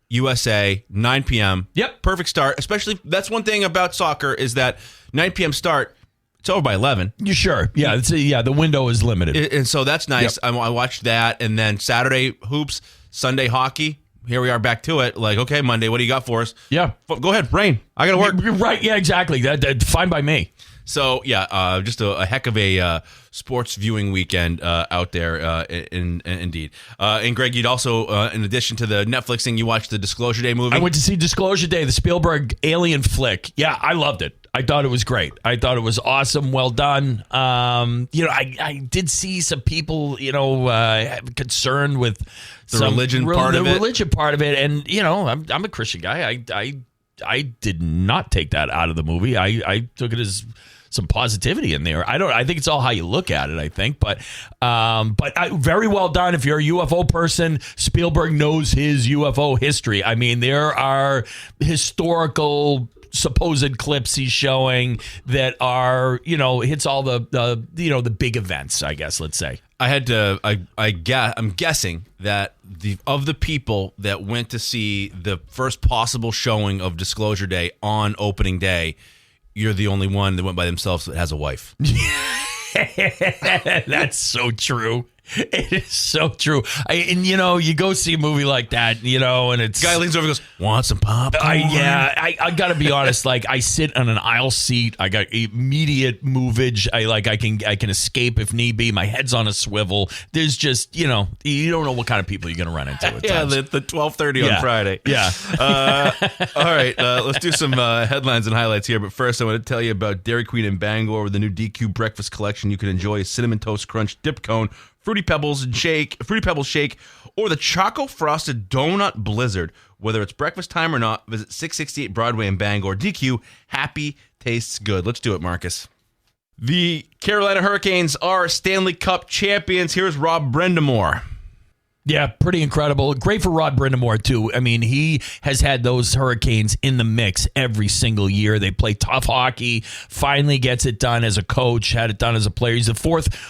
USA, 9 p.m. Yep. Perfect start. Especially, that's one thing about soccer is that 9 p.m. start, it's over by 11. You sure? Yeah. The window is limited. And so that's nice. Yep. I watched that. And then Saturday, hoops. Sunday, hockey. Here we are back to it. Like, okay, Monday, what do you got for us? Yeah. Go ahead, Rain. I got to work. You're right. Yeah, exactly. That fine by me. So, yeah, just a heck of a sports viewing weekend out there, indeed. And, Greg, you'd also, in addition to the Netflix thing, you watched the Disclosure Day movie? I went to see Disclosure Day, the Spielberg alien flick. Yeah, I loved it. I thought it was great. I thought it was awesome. Well done. I did see some people, concerned with the religion part of it. The religion part of it. And, I'm a Christian guy. I did not take that out of the movie. I took it as some positivity in there. I think it's all how you look at it, I think. But very well done. If you're a UFO person, Spielberg knows his UFO history. I mean, there are historical supposed clips he's showing that are, hits all the big events, I guess, let's say. I'm guessing that of the people that went to see the first possible showing of Disclosure Day on opening day, you're the only one that went by themselves that has a wife. That's so true. It is so true. You go see a movie like that, and it's... Guy leans over and goes, want some popcorn? I got to be honest. Like, I sit on an aisle seat. I got immediate movage. I can escape if need be. My head's on a swivel. There's just, you don't know what kind of people you're going to run into at times. The 12:30 on Friday. Yeah. All right, let's do some headlines and highlights here. But first, I want to tell you about Dairy Queen in Bangor with the new DQ breakfast collection. You can enjoy a Cinnamon Toast Crunch dip cone, Fruity Pebbles shake, or the Choco Frosted Donut Blizzard. Whether it's breakfast time or not, visit 668 Broadway in Bangor. DQ, happy tastes good. Let's do it, Marcus. The Carolina Hurricanes are Stanley Cup champions. Here's Rob Brindamore. Yeah, pretty incredible. Great for Rod Brindamore, too. I mean, he has had those Hurricanes in the mix every single year. They play tough hockey, finally gets it done as a coach, had it done as a player. He's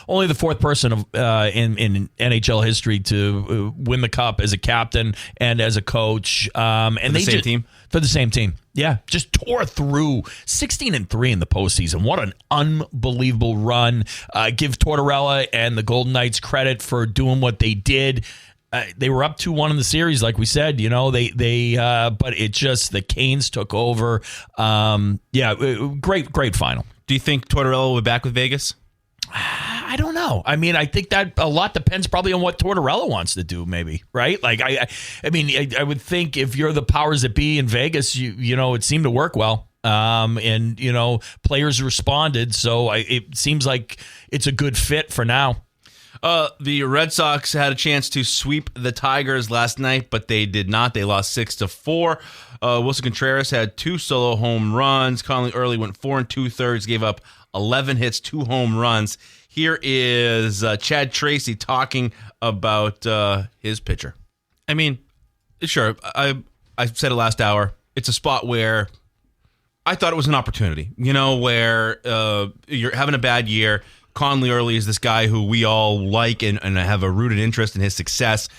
only the fourth person in NHL history to win the Cup as a captain and as a coach. And for the same team? For the same team. Yeah, just tore through 16-3 in the postseason. What an unbelievable run. Give Tortorella and the Golden Knights credit for doing what they did. They were up 2-1 in the series, like we said. But it just, the Canes took over. Great final. Do you think Tortorella will be back with Vegas? I don't know. I mean, I think that a lot depends probably on what Tortorella wants to do, maybe, right? Like, I would think if you're the powers that be in Vegas, it seemed to work well. Players responded, so it seems like it's a good fit for now. The Red Sox had a chance to sweep the Tigers last night, but they did not. They lost 6-4. Wilson Contreras had 2 solo home runs. Conley Early went 4 2/3, gave up 11 hits, 2 home runs. Here is Chad Tracy talking about his pitcher. I mean, sure, I said it last hour. It's a spot where I thought it was an opportunity, where you're having a bad year. Conley Early is this guy who we all like and have a rooted interest in his success.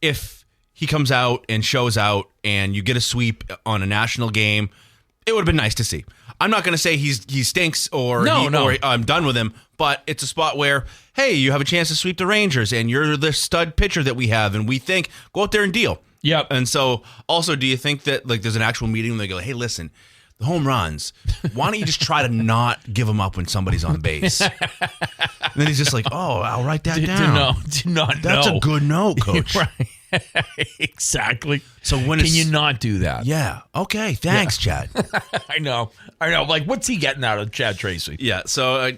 If he comes out and shows out and you get a sweep on a national game, it would have been nice to see. I'm not going to say he stinks or I'm done with him, but it's a spot where, hey, you have a chance to sweep the Rangers and you're the stud pitcher that we have and we think, go out there and deal. Yep. And so also, do you think that there's an actual meeting where they go, hey, listen, the home runs. Why don't you just try to not give them up when somebody's on base? And then he's just like, oh, I'll write that down. Do not That's know. a good note, Coach. Right. Exactly. So when Can you not do that? Yeah. Okay. Thanks, Chad. I know. Like, what's he getting out of Chad Tracy? Yeah. So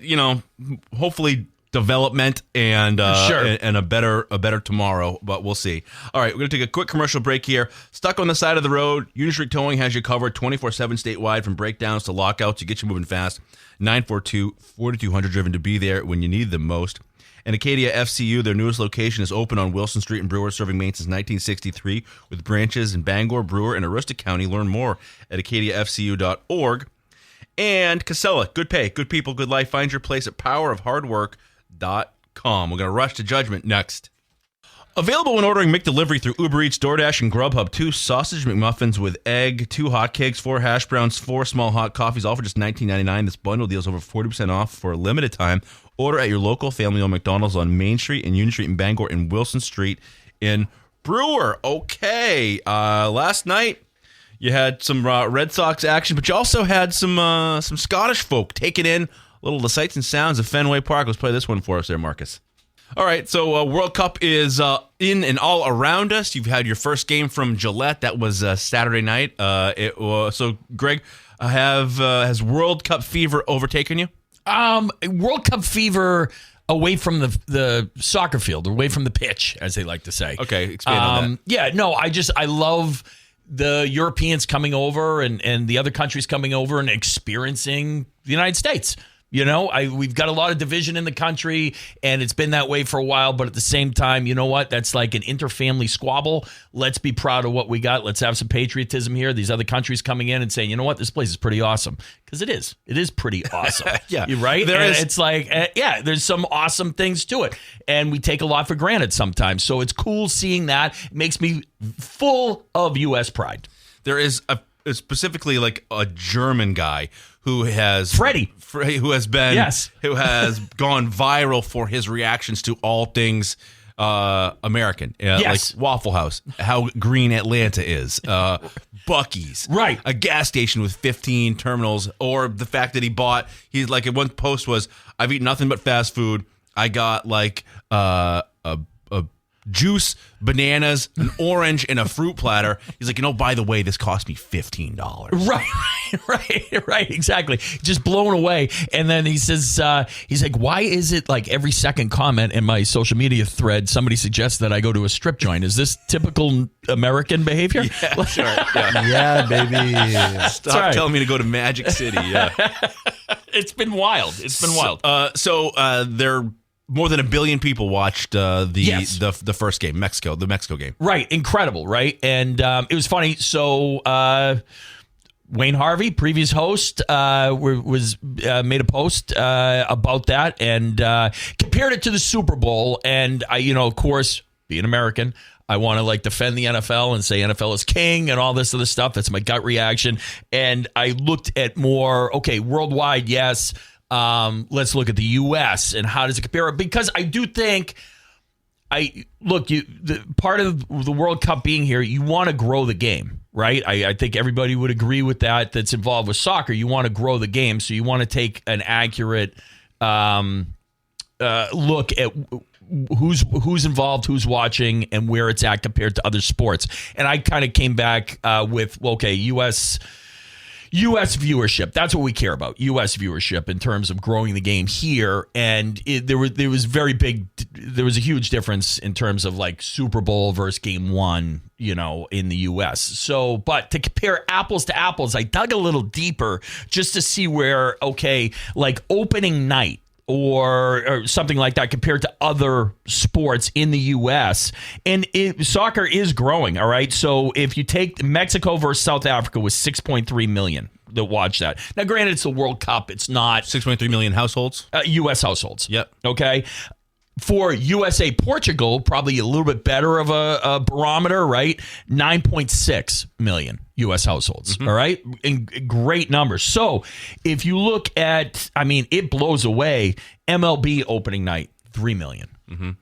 hopefully development and Sure. and a better tomorrow, but we'll see. All right, we're gonna take a quick commercial break here. Stuck on the side of the road, Union Street Towing has you covered 24/7 statewide, from breakdowns to lockouts to get you moving fast. 942-4200, driven to be there when you need them most. And Acadia FCU, their newest location, is open on Wilson Street in Brewer, serving Maine since 1963, with branches in Bangor, Brewer, and Aroostook County. Learn more at acadiafcu.org. And Casella, good pay, good people, good life. Find your place at powerofhardwork.com. We're going to rush to judgment next. Available when ordering McDelivery through Uber Eats, DoorDash, and Grubhub. 2 sausage McMuffins with egg, 2 hotcakes, 4 hash browns, 4 small hot coffees, all for just $19.99. This bundle deal is over 40% off for a limited time. Order at your local family-owned McDonald's on Main Street and Union Street in Bangor and Wilson Street in Brewer. Okay, last night you had some Red Sox action, but you also had some Scottish folk taking in a little of the sights and sounds of Fenway Park. Let's play this one for us there, Marcus. All right, so World Cup is in and all around us. You've had your first game from Gillette. That was Saturday night. So, Greg, has World Cup fever overtaken you? World Cup fever away from the soccer field, away from the pitch, as they like to say. Okay, expand on that. Yeah, no, I love the Europeans coming over and the other countries coming over and experiencing the United States. You know, we've got a lot of division in the country, and it's been that way for a while. But at the same time, you know what? That's like an interfamily squabble. Let's be proud of what we got. Let's have some patriotism here. These other countries coming in and saying, you know what? This place is pretty awesome. Because it is. It is pretty awesome. Yeah. You're right? It's like, there's some awesome things to it. And we take a lot for granted sometimes. So it's cool seeing that. It makes me full of U.S. pride. There is specifically like a German guy who has Freddie, who has gone viral for his reactions to all things American. Yes. Like Waffle House, how green Atlanta is, Buc-ee's, right? A gas station with 15 terminals, or the fact that he's like, one post was, I've eaten nothing but fast food. I got like a juice, bananas, an orange, and a fruit platter. He's like, by the way, this cost me $15. Right, exactly. Just blown away. And then he says, he's like, why is it like every second comment in my social media thread, somebody suggests that I go to a strip joint? Is this typical American behavior? Yeah, sure. Yeah, baby. Stop telling me to go to Magic City. Yeah. It's been wild. So there more than 1 billion people watched the first game, the Mexico game. Right, incredible, right? And it was funny. So Wayne Harvey, previous host, was made a post about that and compared it to the Super Bowl. And I, of course, being American, I want to defend the NFL and say NFL is king and all this other stuff. That's my gut reaction. And I looked at more, worldwide, yes. Let's look at the U.S. and how does it compare? Because I do think, part of the World Cup being here, you want to grow the game, right? I think everybody would agree with that. That's involved with soccer. You want to grow the game, so you want to take an accurate look at who's involved, who's watching, and where it's at compared to other sports. And I kind of came back with U.S. viewership. That's what we care about. U.S. viewership in terms of growing the game here. And there was a huge difference in terms of Super Bowl versus Game 1, in the U.S. So, but to compare apples to apples, I dug a little deeper just to see where, opening night or something like that compared to other sports in the U.S. And soccer is growing, all right? So if you take Mexico versus South Africa was 6.3 million that watch that. Now, granted, it's the World Cup. It's not 6.3 million households? U.S. households. Yep. Okay. For USA Portugal, probably a little bit better of a barometer, right? 9.6 million U.S. households. Mm-hmm. All right. And great numbers. So if you look at, it blows away. MLB opening night, 3 million,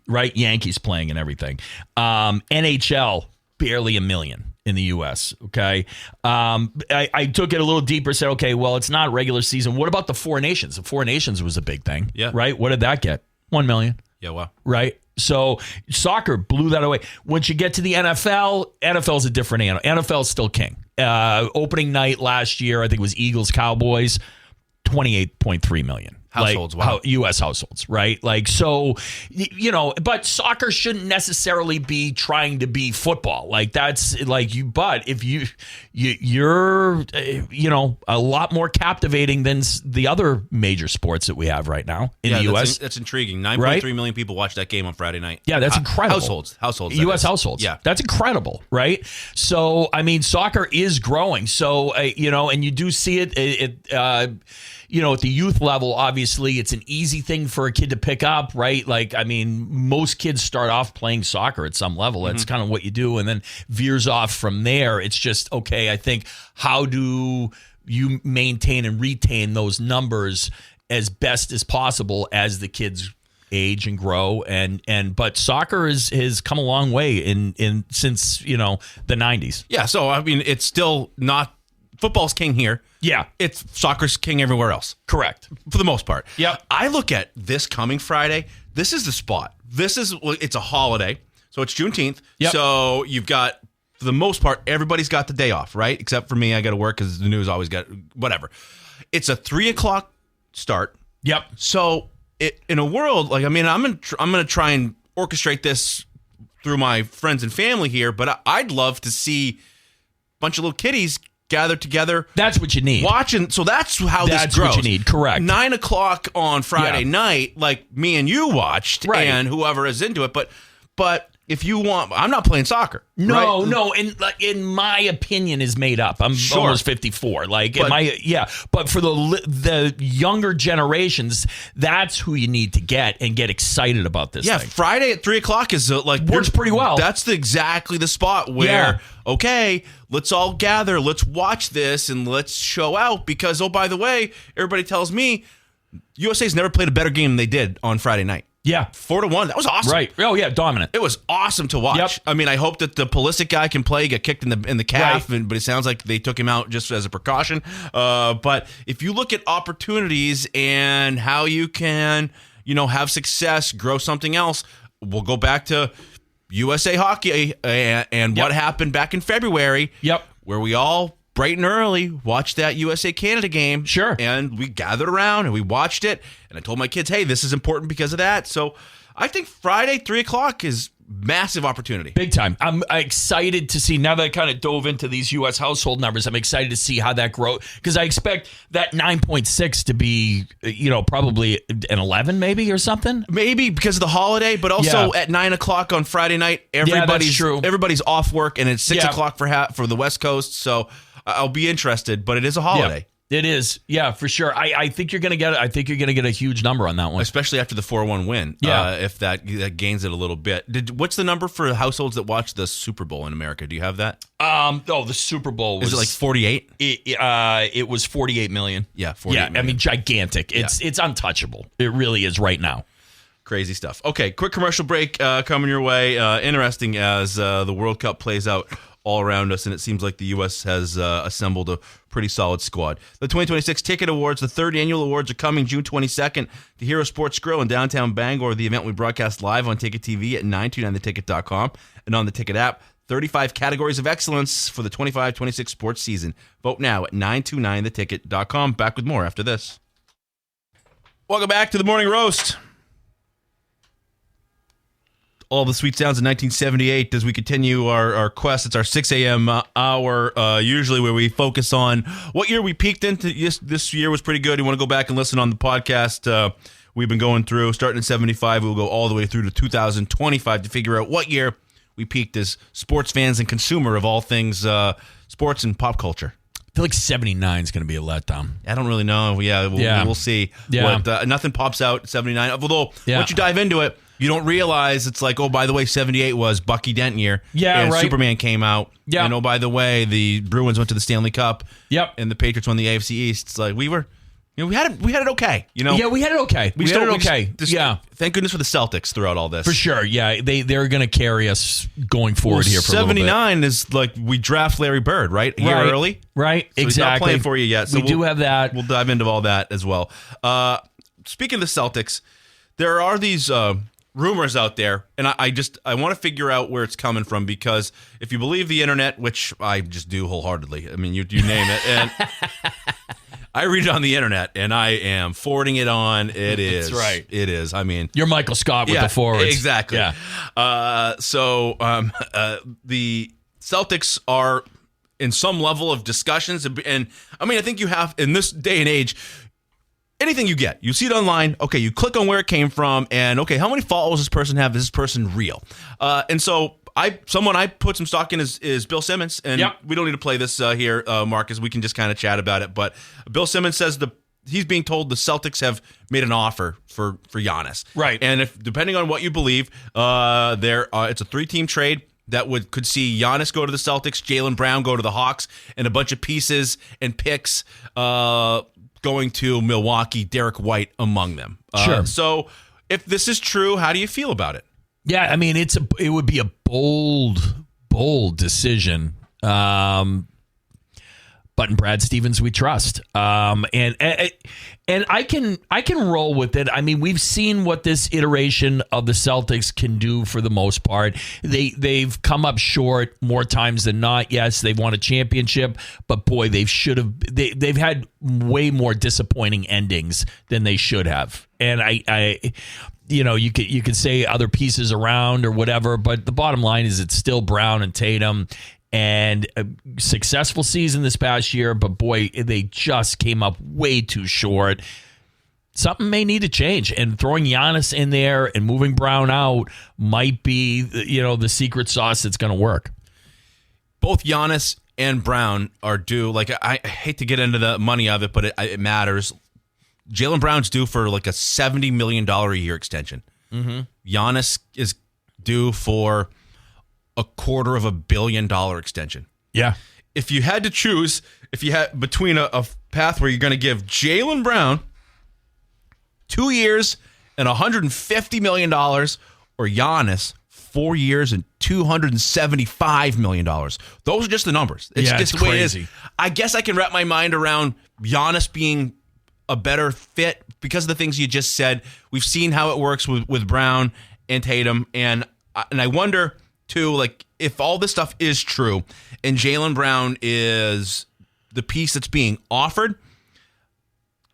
right? Yankees playing and everything. NHL, barely 1 million in the U.S., okay? I took it a little deeper, said, okay, well, it's not regular season. What about the Four Nations? The Four Nations was a big thing, right? What did that get? 1 million. Yeah, wow. Right? So soccer blew that away. Once you get to the NFL, NFL's a different animal. NFL's still king. Opening night last year, I think it was Eagles-Cowboys, 28.3 million. Households, wow. U.S. households, right? Like, so, but soccer shouldn't necessarily be trying to be football. Like, that's like but if you're a lot more captivating than the other major sports that we have right now in the U.S. That's intriguing. 9.3 million people watched that game on Friday night. Yeah, that's incredible. Households. U.S. households. Yeah. That's incredible, right? So, I mean, soccer is growing. So, and you do see it at the youth level, obviously, it's an easy thing for a kid to pick up, right? Like, I mean, most kids start off playing soccer at some level. That's kind of what you do, and then veers off from there. It's just, okay, I think, how do you maintain and retain those numbers as best as possible as the kids age and grow? But soccer has come a long way since the 90s. Yeah, so, I mean, it's still not – football's king here. Yeah. It's soccer's king everywhere else. Correct. For the most part. Yep. I look at this coming Friday. This is the spot. It's a holiday. So it's Juneteenth. Yep. So you've got, for the most part, everybody's got the day off, right? Except for me, I got to work because the news always got, whatever. It's a 3 o'clock start. Yep. So in a world, like, I mean, I'm going to try and orchestrate this through my friends and family here, but I'd love to see a bunch of little kiddies gathered together. That's what you need. Watching. So that's how this grows. That's what you need. Correct. 9 o'clock on Friday night, like me and you watched, right, and whoever is into it. But if you want, I'm not playing soccer. No, right? no. And in my opinion is made up. I'm almost 54. Like, but for the younger generations, that's who you need to get and get excited about this. Yeah, thing. Friday at 3 o'clock is works pretty well. That's exactly the spot where okay, let's all gather, let's watch this, and let's show out. Because by the way, everybody tells me USA's never played a better game than they did on Friday night. Yeah. 4-1. That was awesome. Right. Oh, yeah. Dominant. It was awesome to watch. Yep. I mean, I hope that the Pulisic guy can play. He got kicked in the calf, but it sounds like they took him out just as a precaution. But if you look at opportunities and how you can, have success, grow something else, we'll go back to USA Hockey and what happened back in February. Yep. Where we all bright and early watched that USA-Canada game. Sure. And we gathered around and we watched it. And I told my kids, hey, this is important because of that. So I think Friday, 3 o'clock is massive opportunity. Big time. I'm excited to see, now that I kind of dove into these U.S. household numbers, I'm excited to see how that grows. Because I expect that 9.6 to be, probably an 11 maybe or something. Maybe because of the holiday, but also at 9 o'clock on Friday night, everybody's off work, and it's 6 o'clock for the West Coast. So I'll be interested, but it is a holiday. It is, yeah, for sure. I think you're gonna get. I think you're gonna get a huge number on that one, especially after the 4-1 win. Yeah, if that gains it a little bit. What's the number for households that watch the Super Bowl in America? Do you have that? The Super Bowl was, is it like 48? It was 48 million. Yeah, 48 million. I mean, gigantic. It's untouchable. It really is right now. Crazy stuff. Okay, quick commercial break coming your way. Interesting as the World Cup plays out all around us, and it seems like the U.S. has assembled a pretty solid squad. The 2026 Ticket Awards, the third annual awards, are coming June 22nd to Hero Sports Grill in downtown Bangor. The event we broadcast live on Ticket TV at 929theticket.com and on the Ticket app. 35 categories of excellence for the 25-26 sports season. Vote now at 929theticket.com. Back with more after this. Welcome back to the Morning Roast. All the sweet sounds of 1978 as we continue our quest. It's our 6 a.m. hour, usually where we focus on what year we peaked into. This year was pretty good. You want to go back and listen on the podcast we've been going through. Starting at 75, we'll go all the way through to 2025 to figure out what year we peaked as sports fans and consumer of all things sports and pop culture. I feel like 79 is going to be a letdown. I don't really know. We'll see. Yeah. Nothing pops out at 79. Although, once you dive into it, you don't realize it's like, oh, by the way, 78 was Bucky Dent year. Yeah, and right. Superman came out. Yeah. And oh, by the way, the Bruins went to the Stanley Cup. Yep. And the Patriots won the AFC East. It's like, we were we had it okay. Yeah, we had it okay. We had it okay. Yeah. Thank goodness for the Celtics throughout all this. For sure. Yeah, they're going to carry us going forward here for a little bit. 79 is like we draft Larry Bird, right? A year early. Right. So exactly. He's not playing for you yet. So we do have that. We'll dive into all that as well. Speaking of the Celtics, there are these rumors out there, and I want to figure out where it's coming from, because if you believe the internet, which I just do wholeheartedly, I mean, you name it, and I read it on the internet, and I am forwarding it on. It is. That's right. It is. I mean, you're Michael Scott with the forwards. Exactly. Yeah. The Celtics are in some level of discussions, and I mean, I think you have, in this day and age, anything you see it online, okay, you click on where it came from, and okay, how many followers this person have? Is this person real? And so someone I put some stock in is Bill Simmons, and we don't need to play this here, Marcus. We can just kind of chat about it. But Bill Simmons says he's being told the Celtics have made an offer for Giannis. Right. And if, depending on what you believe, it's a 3-team trade that could see Giannis go to the Celtics, Jaylen Brown go to the Hawks, and a bunch of pieces and picks going to Milwaukee, Derek White among them. Sure. So if this is true, how do you feel about it? Yeah, I mean, it would be a bold decision. But in Brad Stevens, we trust. And I can roll with it. I mean, we've seen what this iteration of the Celtics can do for the most part. They've come up short more times than not. Yes, they've won a championship, but boy, they've had way more disappointing endings than they should have. And you could say other pieces around or whatever, but the bottom line is it's still Brown and Tatum. And a successful season this past year, but boy, they just came up way too short. Something may need to change, and throwing Giannis in there and moving Brown out might be, the secret sauce that's going to work. Both Giannis and Brown are due. Like, I hate to get into the money of it, but it matters. Jaylen Brown's due for like a $70 million a year extension. Mm-hmm. Giannis is due for a $250 million extension. Yeah. If you had to choose, between a path where you're going to give Jaylen Brown 2 years and $150 million, or Giannis 4 years and $275 million, those are just the numbers. It's just the way it is. I guess I can wrap my mind around Giannis being a better fit because of the things you just said. We've seen how it works with Brown and Tatum, and I wonder too, like, if all this stuff is true and Jaylen Brown is the piece that's being offered,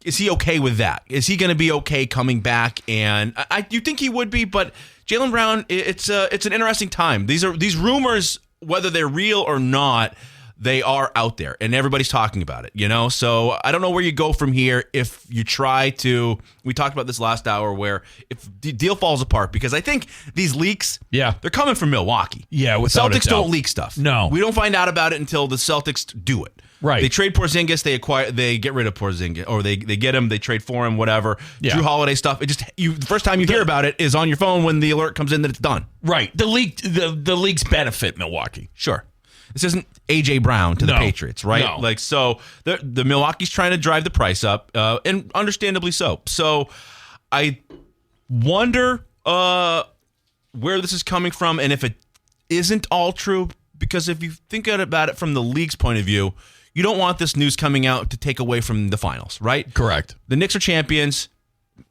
is he okay with that? Is he going to be okay coming back? And you think he would be, but Jaylen Brown, it's an interesting time. These rumors, whether they're real or not, they are out there, and everybody's talking about it, So I don't know where you go from here if you try to. We talked about this last hour, where if the deal falls apart, because I think these leaks, they're coming from Milwaukee. Yeah, without Celtics a doubt. don't leak stuff. No, we don't find out about it until the Celtics do it. Right. They trade Porzingis, they get rid of Porzingis, or they get him, they trade for him, whatever. Yeah. Drew Holiday stuff. The first time you hear about it is on your phone when the alert comes in that it's done. Right. The leaks benefit Milwaukee. Sure. This isn't A.J. Brown to the Patriots, right? No. Like, so the Milwaukee's trying to drive the price up, and understandably so. So I wonder where this is coming from, and if it isn't all true, because if you think about it from the league's point of view, you don't want this news coming out to take away from the finals, right? Correct. The Knicks are champions.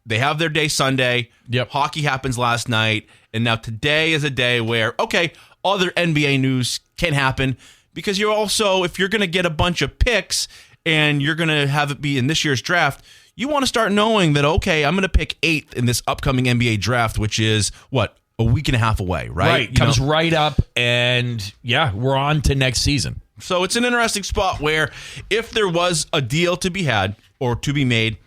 They have their day Sunday. Yep. Hockey happens last night, and now today is a day where, okay, other NBA news can happen, because you're also, if you're going to get a bunch of picks and you're going to have it be in this year's draft, you want to start knowing that, okay, I'm going to pick 8th in this upcoming NBA draft, which is, a week and a half away, right? Right. Comes right up, and we're on to next season. So it's an interesting spot where if there was a deal to be had or to be made,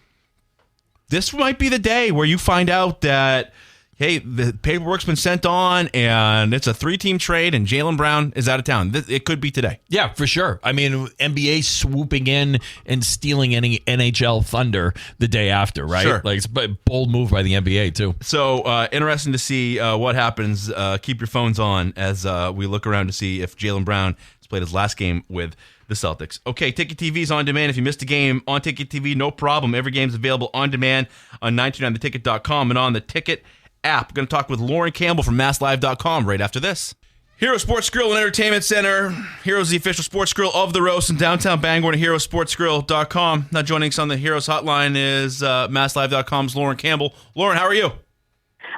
this might be the day where you find out that, hey, the paperwork's been sent on, and it's a 3-team trade, and Jaylen Brown is out of town. It could be today. Yeah, for sure. I mean, NBA swooping in and stealing any NHL thunder the day after, right? Sure. Like, it's a bold move by the NBA, too. So interesting to see what happens. Keep your phones on as we look around to see if Jaylen Brown He's played his last game with the Celtics. Okay, Ticket TV is on demand. If you missed a game on Ticket TV, no problem. Every game's available on demand on 929theticket.com and on the Ticket app. We're going to talk with Lauren Campbell from MassLive.com right after this. Hero Sports Grill and Entertainment Center. Hero's the official sports grill of the Roast in downtown Bangor and herosportsgrill.com. Now joining us on the Heroes hotline is MassLive.com's Lauren Campbell. Lauren, how are you?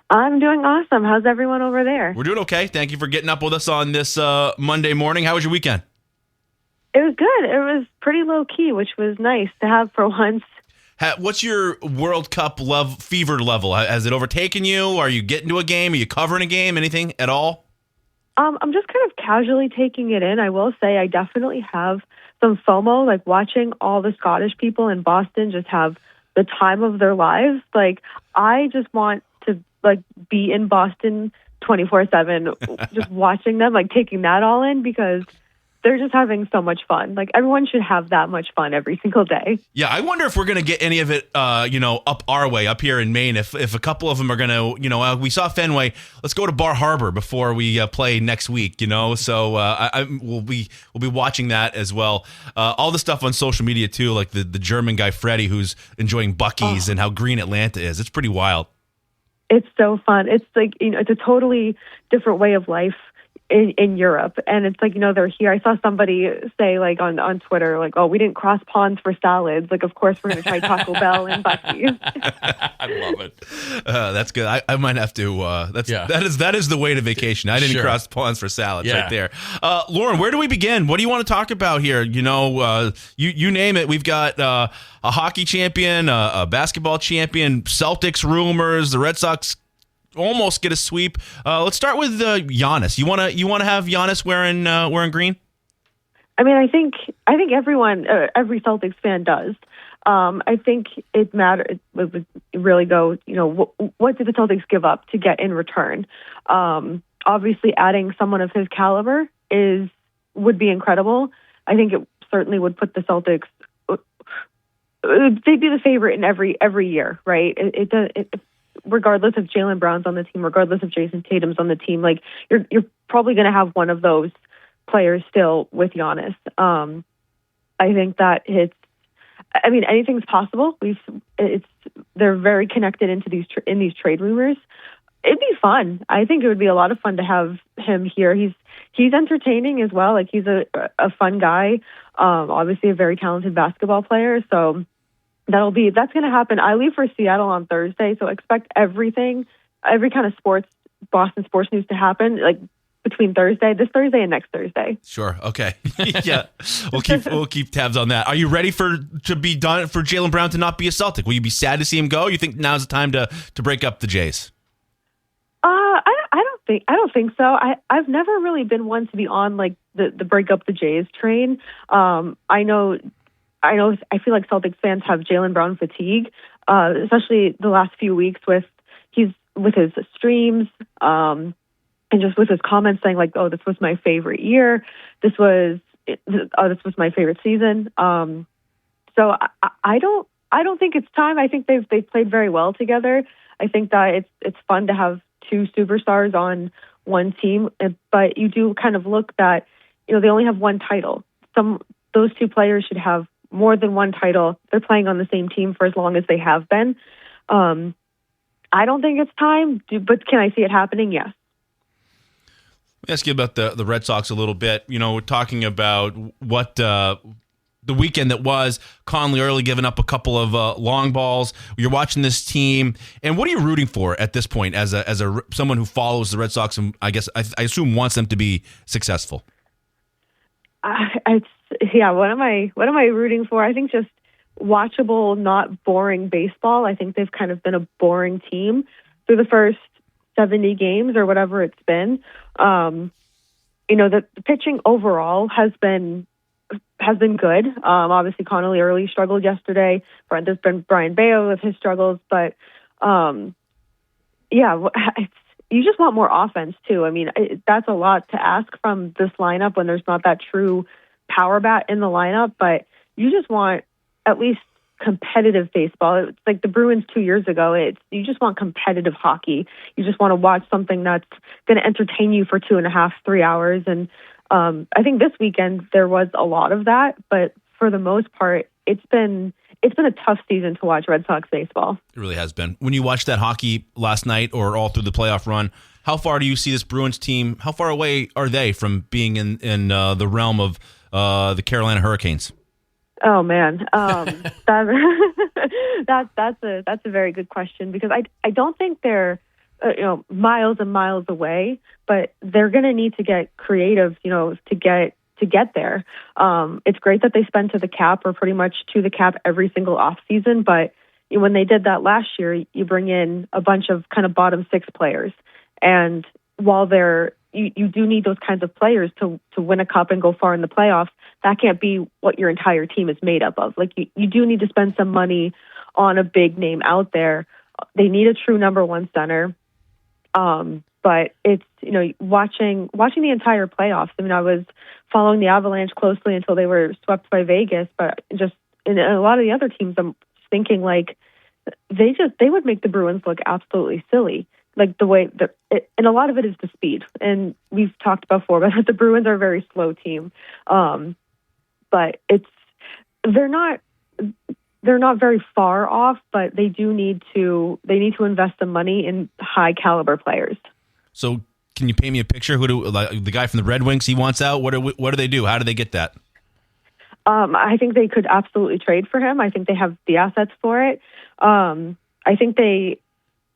I'm doing awesome. How's everyone over there? We're doing okay. Thank you for getting up with us on this Monday morning. How was your weekend? It was good. It was pretty low-key, which was nice to have for once. What's your World Cup fever level? Has it overtaken you? Are you getting to a game? Are you covering a game? Anything at all? I'm just kind of casually taking it in. I will say I definitely have some FOMO, like watching all the Scottish people in Boston just have the time of their lives. Like, I just want to be in Boston 24/7, just watching them, taking that all in, because they're just having so much fun. Like, everyone should have that much fun every single day. Yeah, I wonder if we're going to get any of it, up our way, up here in Maine. If a couple of them are going to, we saw Fenway. Let's go to Bar Harbor before we play next week. So we'll be watching that as well. All the stuff on social media too, like the German guy Freddie who's enjoying Buc-ee's and how green Atlanta is. It's pretty wild. It's so fun. It's it's a totally different way of life in Europe, and it's they're here. I saw somebody say on Twitter oh, we didn't cross ponds for salads. Of course we're going to try Taco Bell and Buc-ee's. I love it. That's good. I might have to. That is the way to vacation. I didn't cross ponds for salads right there. Lauren, where do we begin? What do you want to talk about here? You name it. We've got a hockey champion, a basketball champion, Celtics rumors, the Red Sox almost get a sweep. Let's start with Giannis. You want to have Giannis wearing green? I mean, I think everyone, every Celtics fan does. I think it matters. It would really go. What did the Celtics give up to get in return? Obviously, adding someone of his caliber would be incredible. I think it certainly would put the Celtics. They'd be the favorite in every year, right? Regardless if Jaylen Brown's on the team, regardless if Jason Tatum's on the team, you're probably going to have one of those players still with Giannis. I think that anything's possible. They're very connected into these trade rumors. It'd be fun. I think it would be a lot of fun to have him here. He's entertaining as well. He's a fun guy. Obviously a very talented basketball player. So that's going to happen. I leave for Seattle on Thursday, so expect every kind of Boston sports news to happen between this Thursday and next Thursday. Sure. Okay. Yeah. We'll keep tabs on that. Are you ready to be done for Jaylen Brown to not be a Celtic? Will you be sad to see him go? You think now's the time to break up the Jays? I don't think so. I've never really been one to be on the break up the Jays train. I feel like Celtics fans have Jaylen Brown fatigue, especially the last few weeks with his streams, and just with his comments saying oh, this was my favorite year. This was my favorite season. So I don't think it's time. I think they've played very well together. I think that it's fun to have two superstars on one team, but you do kind of look that, they only have one title. Those two players should have more than one title. They're playing on the same team for as long as they have been. I don't think it's time, but can I see it happening? Yes. Let me ask you about the Red Sox a little bit. We're talking about what the weekend that was. Conley early giving up a couple of long balls. You're watching this team, and what are you rooting for at this point as someone who follows the Red Sox and I assume wants them to be successful? What am I rooting for? I think just watchable, not boring baseball. I think they've kind of been a boring team through the first 70 games or whatever it's been. The pitching overall has been good. Obviously Connolly early struggled yesterday. There's been Brian Bayo with his struggles, but you just want more offense too. I mean, that's a lot to ask from this lineup when there's not that true power bat in the lineup, but you just want at least competitive baseball. It's like the Bruins 2 years ago. You just want competitive hockey. You just want to watch something that's going to entertain you for 2.5, 3 hours. And I think this weekend there was a lot of that, but for the most part, it's been a tough season to watch Red Sox baseball. It really has been. When you watched that hockey last night or all through the playoff run, how far do you see this Bruins team? How far away are they from being in the realm of the Carolina Hurricanes? Oh man, that's a very good question, because I don't think they're miles and miles away, but they're going to need to get creative, to get there. It's great that they spend to the cap, or pretty much to the cap, every single off season, but when they did that last year, you bring in a bunch of kind of bottom six players, and while you do need those kinds of players to win a cup and go far in the playoffs, that can't be what your entire team is made up of. Like, you do need to spend some money on a big name out there. They need a true number one center. But it's, watching the entire playoffs. I mean, I was following the Avalanche closely until they were swept by Vegas, but just in a lot of the other teams, I'm thinking like they would make the Bruins look absolutely silly. Like the way and a lot of it is the speed. And we've talked before about the Bruins are a very slow team. But they're not very far off, but they need to invest some money in high caliber players. So can you paint me a picture? The guy from the Red Wings, he wants out. What do they do? How do they get that? I think they could absolutely trade for him. I think they have the assets for it. I think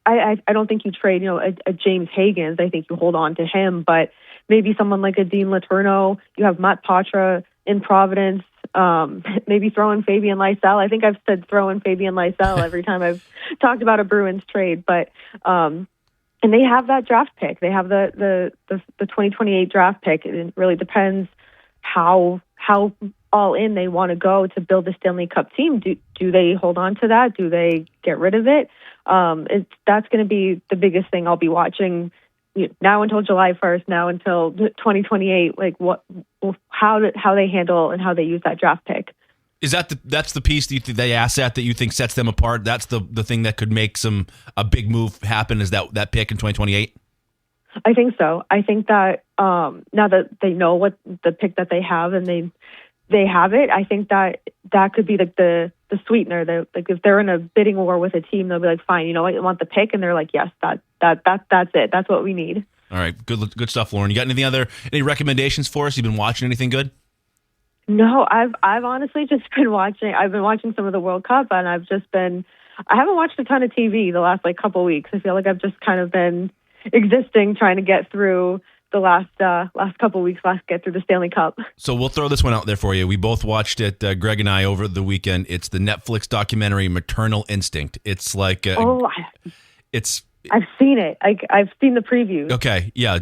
I don't think you trade, a James Higgins. I think you hold on to him, but maybe someone like a Dean Letourneau. You have Matt Patra in Providence. Maybe throw in Fabian Lysell. I think I've said throw in Fabian Lysell every time I've talked about a Bruins trade, but and they have that draft pick. They have the 2028 draft pick. It really depends how all in they want to go to build the Stanley Cup team. Do they hold on to that? Do they get rid of it? That's going to be the biggest thing I'll be watching now until July 1st, now until 2028. Like how they handle and how they use that draft pick. Is that's the piece, the asset that you think sets them apart? That's the thing that could make a big move happen, is that pick in 2028? I think so. I think that now that they know what the pick that they have and they have it, I think that could be like the sweetener. Like if they're in a bidding war with a team, they'll be like, fine, you know what, you want the pick, and they're like, yes, that's it. That's what we need. All right, good stuff, Lauren. You got any recommendations for us? You been watching anything good? No, I've honestly just been watching. I've been watching some of the World Cup, and I haven't watched a ton of TV the last couple weeks. I feel like I've just kind of been existing, trying to get through the last couple weeks, get through the Stanley Cup. So we'll throw this one out there for you. We both watched it, Greg and I, over the weekend. It's the Netflix documentary Maternal Instinct. It's like I've seen it. I've seen the previews. Okay, yeah.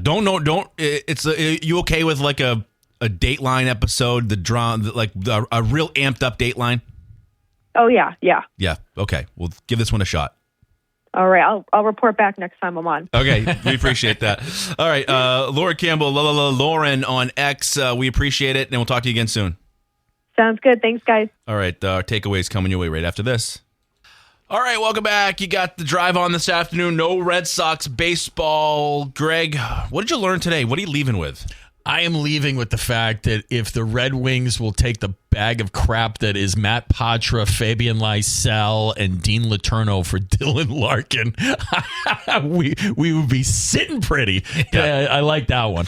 It's you okay with like a Dateline episode, the drama, like a real amped up Dateline? Oh yeah. Yeah. Okay, we'll give this one a shot. All right, I'll report back next time I'm on. Okay, we appreciate that. All right, Laura Campbell, Lauren on X, we appreciate it, and we'll talk to you again soon. Sounds good. Thanks, guys. All right, our takeaways coming your way right after this. All right, welcome back. You got the drive on this afternoon. No Red Sox baseball. Greg, what did you learn today? What are you leaving with? I am leaving with the fact that if the Red Wings will take the bag of crap that is Matt Patra, Fabian Lysell, and Dean Letourneau for Dylan Larkin, we would be sitting pretty. Yeah. I like that one.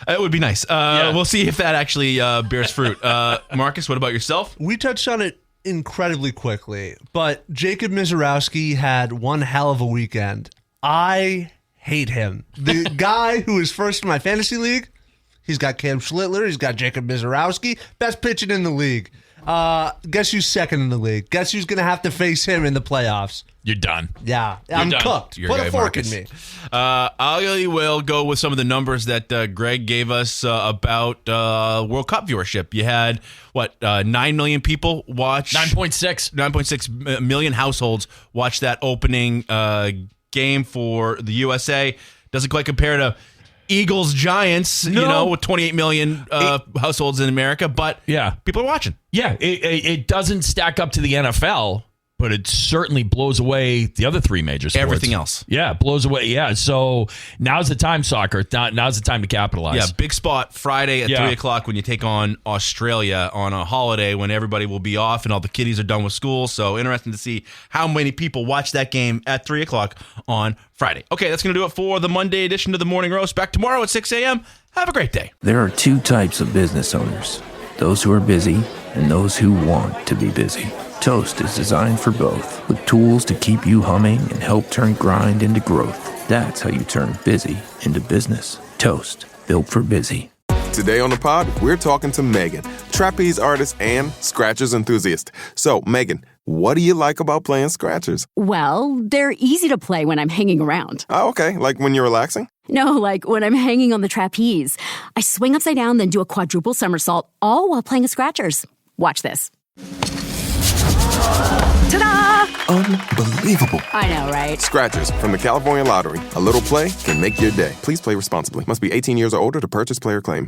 It would be nice. We'll see if that actually bears fruit. Marcus, what about yourself? We touched on it incredibly quickly, but Jacob Mizorowski had one hell of a weekend. I hate him. The guy who is first in my fantasy league, he's got Cam Schlittler. He's got Jacob Mizorowski. Best pitching in the league. Guess who's second in the league? Guess who's going to have to face him in the playoffs? You're done. Yeah, I'm done. cooked. Put a fork in me. I will go with some of the numbers that Greg gave us about World Cup viewership. You had, 9 million people watch? 9.6 million households watch that opening game for the USA. Doesn't quite compare to Eagles, Giants, with 28 million households in America, but yeah, people are watching. Yeah, it doesn't stack up to the NFL, but it certainly blows away the other three major sports. Everything else. Yeah, it blows away. Yeah, so now's the time, soccer. Now's the time to capitalize. Yeah, big spot Friday at 3 o'clock when you take on Australia on a holiday when everybody will be off and all the kiddies are done with school. So interesting to see how many people watch that game at 3 o'clock on Friday. Okay, that's going to do it for the Monday edition of the Morning Roast. Back tomorrow at 6 a.m. Have a great day. There are two types of business owners, those who are busy and those who want to be busy. Toast is designed for both, with tools to keep you humming and help turn grind into growth. That's how you turn busy into business. Toast, built for busy. Today on the pod, we're talking to Megan, trapeze artist and Scratchers enthusiast. So, Megan, what do you like about playing Scratchers? Well, they're easy to play when I'm hanging around. Oh, okay. Like when you're relaxing? No, like when I'm hanging on the trapeze. I swing upside down, then do a quadruple somersault, all while playing a Scratchers. Watch this. Ta-da! Unbelievable. I know, right? Scratchers from the California Lottery. A little play can make your day. Please play responsibly. Must be 18 years or older to purchase player claim.